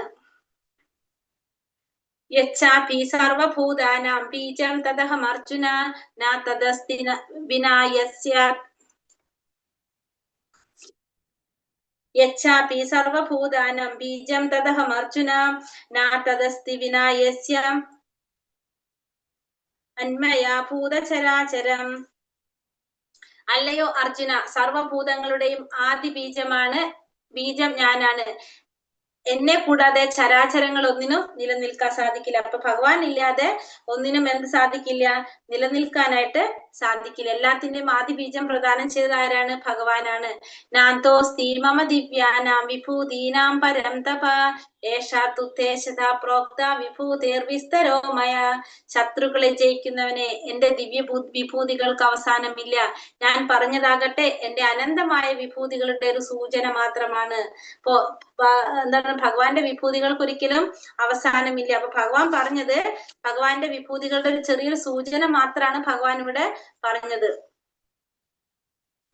A: യച്ഛാപി സർവഭൂതാനാം ബീജം തദഹമർജുന ന തദസ്തി വിനാ യസ്യാത്. യച്ഛാപി സർവഭൂതാനാം ബീജം തദഹമർജുന ന തദസ്തി വിനാ യസ്യ അന്മയാ ഭൂതചരാചരം. അല്ലയോ അർജുന, സർവഭൂതങ്ങളുടെയും ആദി ബീജമാണ്. ബീജം ഞാനാണ്. എന്നെ കൂടാതെ ചരാചരങ്ങൾ ഒന്നിനും നിലനിൽക്കാൻ സാധിക്കില്ല. അപ്പൊ ഭഗവാൻ ഇല്ലാതെ ഒന്നിനും എന്ത് സാധിക്കില്ല? നിലനിൽക്കാനായിട്ട് സാധിക്കില്ല. എല്ലാത്തിന്റെയും ആദി ബീജം പ്രദാനം ചെയ്ത ആരാണ്? ഭഗവാനാണ്. നാന്തോസ്തി മമ ദിവ്യാനാം വിഭൂതീനാം പരം തപ ഏഷാ തുത്തേശതാ പ്രോക്ത വിഭൂതിർവിസ്തരോ മയ. ശത്രുക്കളെ ജയിക്കുന്നവനെ, എന്റെ ദിവ്യ വിഭൂതികൾക്ക് അവസാനമില്ല. ഞാൻ പറഞ്ഞതാകട്ടെ എന്റെ അനന്തമായ വിഭൂതികളുടെ ഒരു സൂചന മാത്രമാണ്. ഇപ്പോ എന്താണ്? ഭഗവാന്റെ വിഭൂതികൾക്ക് ഒരിക്കലും അവസാനമില്ല. അപ്പൊ ഭഗവാൻ പറഞ്ഞത് ഭഗവാന്റെ വിഭൂതികളുടെ ഒരു ചെറിയൊരു സൂചന മാത്രമാണ് ഭഗവാൻ ഇവിടെ പറഞ്ഞത്.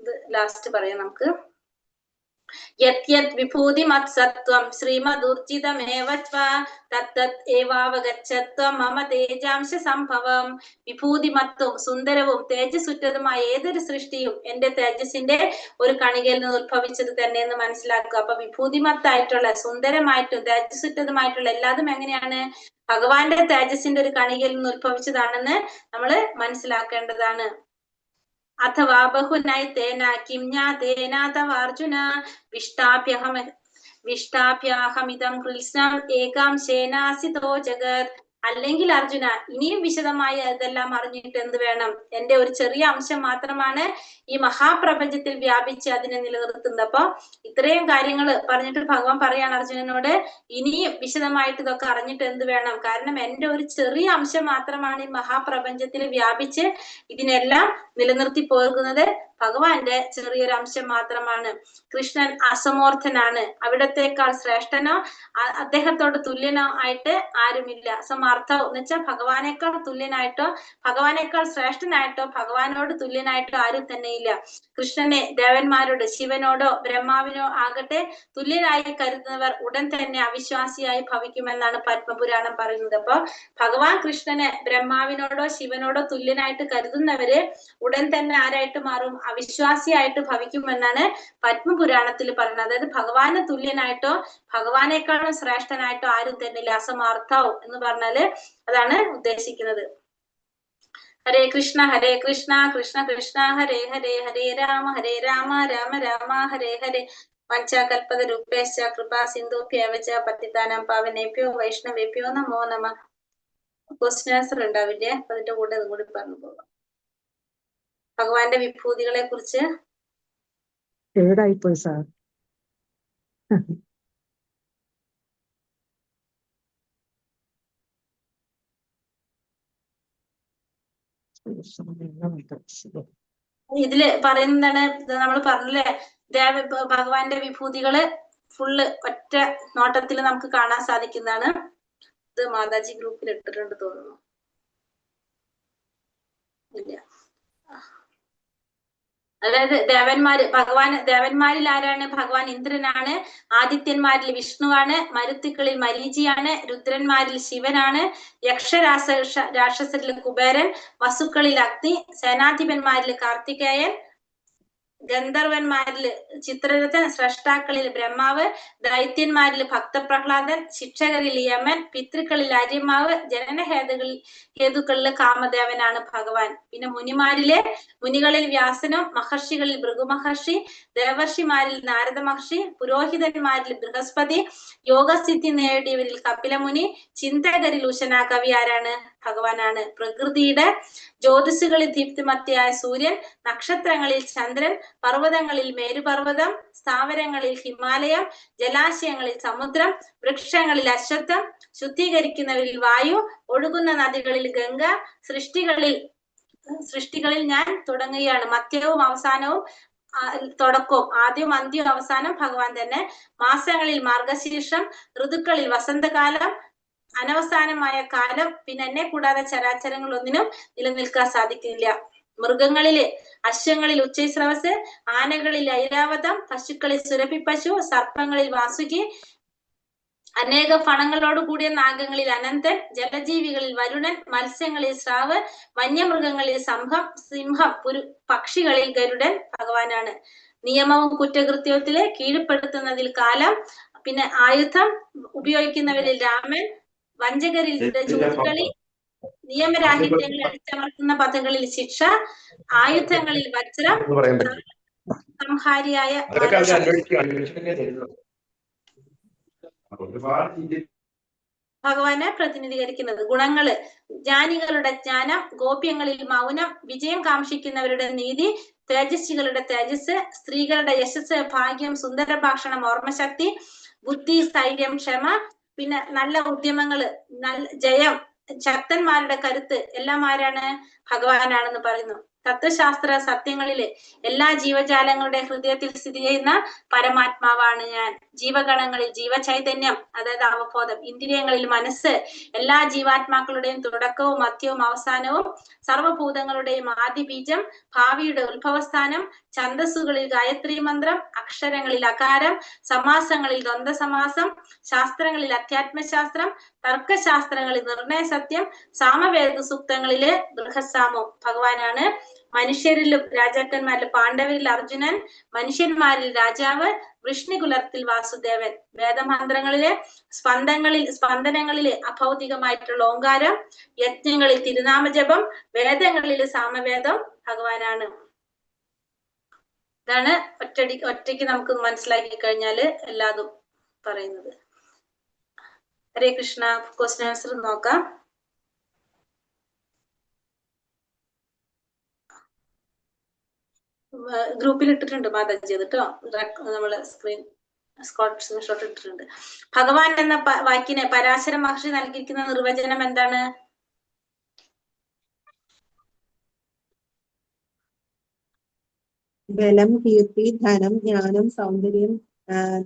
A: ഇത് ലാസ്റ്റ് പറയാം നമുക്ക്. യത് വിഭൂതി മത്സത്വം ശ്രീമദുർജിതമേവ തത്തത് ഏവാവഗച്ഛത്വം മമ തേജാംശ സംഭവം. വിഭൂതിമത്വം സുന്ദരവും തേജസ്സുറ്റതുമായ ഏതൊരു സൃഷ്ടിയും എന്റെ തേജസ്സിന്റെ ഒരു കണികയിൽ നിന്ന് ഉത്ഭവിച്ചത് തന്നെ എന്ന് മനസ്സിലാക്കുക. അപ്പൊ വിഭൂതിമത്തായിട്ടുള്ള സുന്ദരമായിട്ടും തേജസ്സുറ്റതുമായിട്ടുള്ള എല്ലാതും എങ്ങനെയാണ്? ഭഗവാന്റെ തേജസ്സിന്റെ ഒരു കണികയിൽ നിന്ന് ഉത്ഭവിച്ചതാണെന്ന് നമ്മൾ മനസ്സിലാക്കേണ്ടതാണ്. അഥവാ ബഹുനൈതേന കിം ജ്ഞാതേനാഥവാർജുന വിഷ്ടാഭ്യാഹമിതം കൃത്സ്നം ഏകാംശേനാസിതോ ജഗത്. അല്ലെങ്കിൽ അർജുന, ഇനിയും വിശദമായി ഇതെല്ലാം അറിഞ്ഞിട്ട് എന്ത് വേണം? എന്റെ ഒരു ചെറിയ അംശം മാത്രമാണ് ഈ മഹാപ്രപഞ്ചത്തിൽ വ്യാപിച്ച് അതിനെ നിലനിർത്തുന്നത്. അപ്പൊ ഇത്രയും കാര്യങ്ങൾ പറഞ്ഞിട്ട് ഭഗവാൻ പറയാണ് അർജുനനോട്, ഇനിയും വിശദമായിട്ട് ഇതൊക്കെ അറിഞ്ഞിട്ട് എന്ത് വേണം? കാരണം എന്റെ ഒരു ചെറിയ അംശം മാത്രമാണ് ഈ മഹാപ്രപഞ്ചത്തിൽ വ്യാപിച്ച് ഇതിനെല്ലാം നിലനിർത്തി പോകുന്നത്. ഭഗവാന്റെ ചെറിയൊരു അംശം മാത്രമാണ്. കൃഷ്ണൻ അസമോർത്ഥനാണ്. അവിടത്തേക്കാൾ ശ്രേഷ്ഠനോ അദ്ദേഹത്തോട് തുല്യനോ ആയിട്ട് ആരുമില്ല. സമർത്ഥം എന്ന് വെച്ചാൽ ഭഗവാനേക്കാൾ തുല്യനായിട്ടോ ഭഗവാനേക്കാൾ ശ്രേഷ്ഠനായിട്ടോ ഭഗവാനോട് തുല്യനായിട്ടോ ആരും തന്നെയില്ല. കൃഷ്ണനെ ദേവന്മാരോട്, ശിവനോടോ ബ്രഹ്മാവിനോ ആകട്ടെ തുല്യനായി കരുതുന്നവർ ഉടൻ തന്നെ അവിശ്വാസിയായി ഭവിക്കുമെന്നാണ് പത്മപുരാണം പറയുന്നത്. അപ്പൊ ഭഗവാൻ കൃഷ്ണനെ ബ്രഹ്മാവിനോടോ ശിവനോടോ തുല്യനായിട്ട് കരുതുന്നവര് ഉടൻ തന്നെ ആരായിട്ട് മാറും? അവിശ്വാസിയായിട്ട് ഭവിക്കുമെന്നാണ് പത്മപുരാണത്തിൽ പറയുന്നത്. അതായത് ഭഗവാന് തുല്യനായിട്ടോ ഭഗവാനേക്കാളും ശ്രേഷ്ഠനായിട്ടോ ആരും തന്നെയില്ല. അസമർത്ഥവും എന്ന് പറഞ്ഞാല് അതാണ് ഉദ്ദേശിക്കുന്നത്. ഹരേ കൃഷ്ണ കൃഷ്ണ കൃഷ്ണ ഹരേ ഹരേ, ഹരേ രാമ രാമ രാമ ഹരേ ഹരേ. വഞ്ചാകൽപതരൂപേശ്ച കൃപാ സിന്ധുഭ്യേവ ച പതിതാനാം പാവനേഭ്യോ വൈഷ്ണവേഭ്യോ നമോ നമഃ. ക്വസ്റ്റ്യൻ ആൻസർ ഉണ്ടാവില്ലേ? അപ്പൊ അതിന്റെ കൂടെ അതും കൂടി പറഞ്ഞു പോകാം. ഭഗവാന്റെ വിഭൂതികളെ കുറിച്ച്
C: ഏടായിപ്പോയി സാർ.
A: ഇതില് പറയുന്നതാണ്, നമ്മൾ പറഞ്ഞില്ലേ, ഭഗവാന്റെ വിഭൂതികള് ഫുള്ള് ഒറ്റ നോട്ടത്തിൽ നമുക്ക് കാണാൻ സാധിക്കുന്നതാണ്. ഇത് മാതാജി ഗ്രൂപ്പിൽ ഇട്ടിട്ടുണ്ട് തോന്നുന്നു. ഇല്ല, അതായത് ദേവന്മാരിൽ ആരാണ്? ഭഗവാൻ ഇന്ദ്രനാണ്. ആദിത്യന്മാരിൽ വിഷ്ണുവാണ്. മരുത്തുക്കളിൽ മരീചിയാണ്. രുദ്രന്മാരിൽ ശിവനാണ്. രാക്ഷസരിൽ കുബേരൻ. വസുക്കളിൽ അഗ്നി. സേനാധിപന്മാരിൽ കാർത്തികേയൻ. ഗന്ധർവന്മാരിൽ ചിത്രരഥൻ. സ്രഷ്ടാക്കളിൽ ബ്രഹ്മാവ്. ദൈത്യന്മാരിൽ ഭക്തപ്രഹ്ലാദൻ. ശിക്ഷകരിൽ യമൻ. പിതൃക്കളിൽ അരിമാവ്. ഹേതുക്കളിൽ കാമദേവനാണ് ഭഗവാൻ. പിന്നെ മുനികളിൽ വ്യാസനും. മഹർഷികളിൽ ഭൃഗുമഹർഷി. ദേവർഷിമാരിൽ നാരദ മഹർഷി. പുരോഹിതന്മാരിൽ ബൃഹസ്പതി. യോഗസിദ്ധി നേടിയവരിൽ കപിലമുനി. ചിന്തകരിൽ ഉശനാകവി ആരാണ്? ഭഗവാനാണ്. പ്രകൃതിയുടെ ജ്യോതിസുകളിൽ ദീപ്തിമത്തിയായ സൂര്യൻ. നക്ഷത്രങ്ങളിൽ ചന്ദ്രൻ. പർവ്വതങ്ങളിൽ മേരുപർവ്വതം. സ്ഥാവരങ്ങളിൽ ഹിമാലയം. ജലാശയങ്ങളിൽ സമുദ്രം. വൃക്ഷങ്ങളിൽ അശ്വത്ഥം. ശുദ്ധീകരിക്കുന്നവരിൽ വായു. ഒഴുകുന്ന നദികളിൽ ഗംഗ. സൃഷ്ടികളിൽ ഞാൻ തുടങ്ങുകയാണ്. മധ്യവും അവസാനവും തുടക്കവും, ആദ്യവും അന്ത്യവും അവസാനം ഭഗവാൻ തന്നെ. മാസങ്ങളിൽ മാർഗശീർഷം. ഋതുക്കളിൽ വസന്തകാലം. അനവസാനമായ കാലം. പിന്നെ എന്നെ കൂടാതെ ചരാചരങ്ങൾ ഒന്നിനും നിലനിൽക്കാൻ സാധിക്കില്ല. മൃഗങ്ങളില് അശ്വങ്ങളിൽ ഉച്ചൈസ്രവസ്. ആനകളിൽ ഐരാവതം. പശുക്കളിൽ സുരഭി പശു. സർപ്പങ്ങളിൽ വാസുകി. അനേക ഫണങ്ങളോട് കൂടിയ നാഗങ്ങളിൽ അനന്തൻ. ജലജീവികളിൽ വരുണൻ. മത്സ്യങ്ങളിൽ സ്രാവ്. വന്യമൃഗങ്ങളിൽ സിംഹം. പക്ഷികളിൽ ഗരുഡൻ ഭഗവാനാണ്. നിയമവും കുറ്റകൃത്യത്തില് കീഴ്പ്പെടുത്തുന്നതിൽ കാലം. പിന്നെ ആയുധം ഉപയോഗിക്കുന്നവരിൽ രാമൻ. വഞ്ചകരിൽ ചോദ്യകളി. നിയമരാഹിത്യങ്ങളിൽ അടിച്ചമർത്തുന്ന പദങ്ങളിൽ ശിക്ഷ. ആയുധങ്ങളിൽ വജ്രം. സംഹാരിയായ ഭഗവാനെ പ്രതിനിധീകരിക്കുന്നത്. ഗുണങ്ങള്: ജ്ഞാനികളുടെ ജ്ഞാനം. ഗോപ്യങ്ങളിൽ മൗനം. വിജയം കാക്ഷിക്കുന്നവരുടെ നീതി. തേജസ്വികളുടെ തേജസ്. സ്ത്രീകളുടെ യശസ്. ഭാഗ്യം. സുന്ദര ഭാഷണം. ഓർമ്മശക്തി. ബുദ്ധി. സ്ഥൈര്യം. ക്ഷമ. പിന്നെ നല്ല ഉദ്യമങ്ങള്. ജയം. ശക്തന്മാരുടെ കരുത്ത്. എല്ലാം ആരാണ്? ഭഗവാനാണെന്ന് പറയുന്നു. തത്വശാസ്ത്ര സത്യങ്ങളില് എല്ലാ ജീവജാലങ്ങളുടെ ഹൃദയത്തിൽ സ്ഥിതി ചെയ്യുന്ന പരമാത്മാവാണ് ഞാൻ. ജീവഗണങ്ങളിൽ ജീവചൈതന്യം, അതായത് അവബോധം. ഇന്ദ്രിയങ്ങളിൽ മനസ്സ്. എല്ലാ ജീവാത്മാക്കളുടെയും തുടക്കവും മധ്യവും അവസാനവും. സർവഭൂതങ്ങളുടെയും ആദിബീജം. ഭാവിയുടെ ഉത്ഭവസ്ഥാനം. ഛന്ദസ്സുകളിൽ ഗായത്രി മന്ത്രം. അക്ഷരങ്ങളിൽ അകാരം. സമാസങ്ങളിൽ ദ്വന്ദ്വസമാസം. ശാസ്ത്രങ്ങളിൽ അധ്യാത്മശാസ്ത്രം. തർക്കശാസ്ത്രങ്ങളിൽ നിർണയ സത്യം. സാമവേദ സൂക്തങ്ങളില് ബൃഹസാമം. ഭഗവാനാണ്. മനുഷ്യരിലും രാജാക്കന്മാരിൽ പാണ്ഡവരിൽ അർജുനൻ. മനുഷ്യന്മാരിൽ രാജാവ്. വൃഷ്ണികുലത്തിൽ വാസുദേവൻ. വേദമന്ത്രങ്ങളിലെ സ്പന്ദനങ്ങളിലെ അഭൗതികമായിട്ടുള്ള ഓങ്കാരം. യജ്ഞങ്ങളിൽ തിരുനാമജപം. വേദങ്ങളിലെ സാമവേദം ഭഗവാനാണ്. ഇതാണ് ഒറ്റയ്ക്ക് നമുക്ക് മനസ്സിലാക്കി കഴിഞ്ഞാല് എല്ലാതും പറയുന്നത്. ഹരേ കൃഷ്ണ. ക്വസ്റ്റ്യൻ ആൻസർ നോക്കാം. ഗ്രൂപ്പിൽ ഇട്ടിട്ടുണ്ട് മാതാജി അത് കേട്ടോ. നമ്മള് സ്ക്രീൻഷോട്ട് ഇട്ടിട്ടുണ്ട്. ഭഗവാൻ എന്ന വാക്കിന് പരാശര മഹർഷി നൽകിയിരിക്കുന്ന നിർവചനം എന്താണ്?
C: ബലം, കീർത്തി, ധനം, ജ്ഞാനം, സൗന്ദര്യം,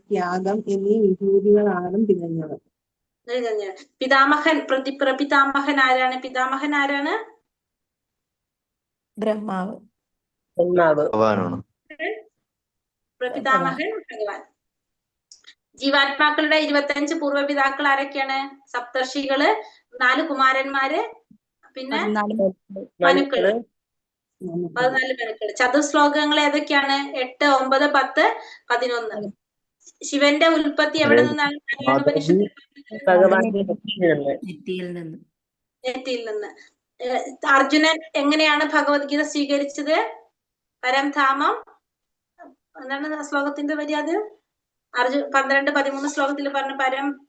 C: ത്യാഗം എന്നീ വിഭൂതികളാണ് തികഞ്ഞത്.
A: പിതാമഹൻ. പ്രപിതാമഹൻ ആരാണ്? പിതാമഹൻ ആരാണ്?
D: ബ്രഹ്മാവ്.
A: പ്രപിതാമഹൻ ഭഗവാൻ. ജീവാത്മാക്കളുടെ 25 പൂർവ്വപിതാക്കൾ ആരൊക്കെയാണ്? സപ്തർഷികള്, 4 കുമാരന്മാര്, പിന്നെ മനുക്കള്, 14 മനുക്കള്. ചതുശ്ലോകങ്ങൾ ഏതൊക്കെയാണ്? 8, 9, 10, 11. ശിവന്റെ ഉൽപ്പത്തി എവിടെ നിന്നാണ്? നെറ്റിയിൽ നിന്ന്. അർജുനൻ എങ്ങനെയാണ് ഭഗവത്ഗീത സ്വീകരിച്ചത്? പരംധാമം. എന്താണ് ശ്ലോകത്തിന്റെ വരി? അത് 12-13 ശ്ലോകത്തിൽ പറഞ്ഞു.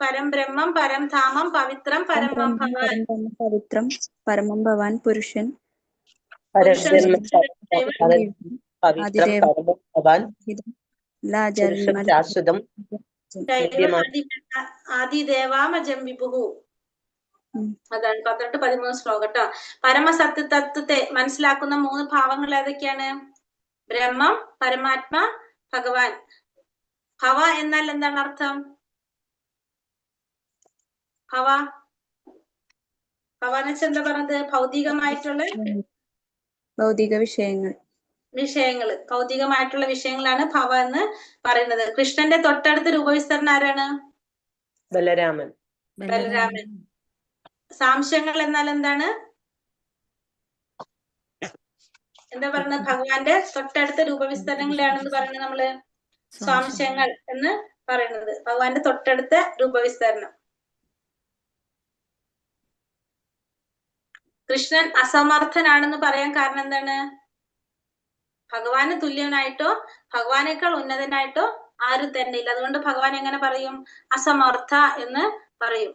A: പരം ബ്രഹ്മം, പരം ധാമം, പവിത്രം, പരമം ഭവാൻ.
D: പവിത്രം, പരമം ഭവാൻ, പുരുഷൻ.
A: ആദിദേവാമജം വിഭുഃ. അതാണ് 18-13 ശ്ലോകം കേട്ടോ. പരമസത്യ തത്വത്തെ മനസ്സിലാക്കുന്ന 3 ഭാവങ്ങൾ ഏതൊക്കെയാണ്? ബ്രഹ്മം, പരമാത്മ, ഭഗവാൻ. ഭവ എന്നാൽ എന്താണ് അർത്ഥം? ഭവ ഭവ എന്ന് വെച്ചാൽ എന്താ പറഞ്ഞത്? ഭൗതികമായിട്ടുള്ള
D: ഭൗതിക വിഷയങ്ങൾ.
A: ഭൗതികമായിട്ടുള്ള വിഷയങ്ങളാണ് ഭവ എന്ന് പറയുന്നത്. കൃഷ്ണന്റെ തൊട്ടടുത്ത രൂപവിസ്തരണം ആരാണ്?
E: ബലരാമൻ.
A: ബലരാമൻ. സാംശയങ്ങൾ എന്നാൽ എന്താണ്? എന്താ പറയുന്നത്? ഭഗവാന്റെ തൊട്ടടുത്ത രൂപവിസ്തരണങ്ങളാണെന്ന് പറയുന്നത് നമ്മള് സാംശയങ്ങൾ എന്ന് പറയുന്നത്. ഭഗവാന്റെ തൊട്ടടുത്ത രൂപവിസ്തരണം. കൃഷ്ണൻ അസമർത്ഥനാണെന്ന് പറയാൻ കാരണം എന്താണ്? ഭഗവാന് തുല്യനായിട്ടോ ഭഗവാനേക്കാൾ ഉന്നതനായിട്ടോ ആരും തന്നെ ഇല്ല. അതുകൊണ്ട് ഭഗവാൻ എങ്ങനെ പറയും? അസമർത്ഥ എന്ന് പറയും.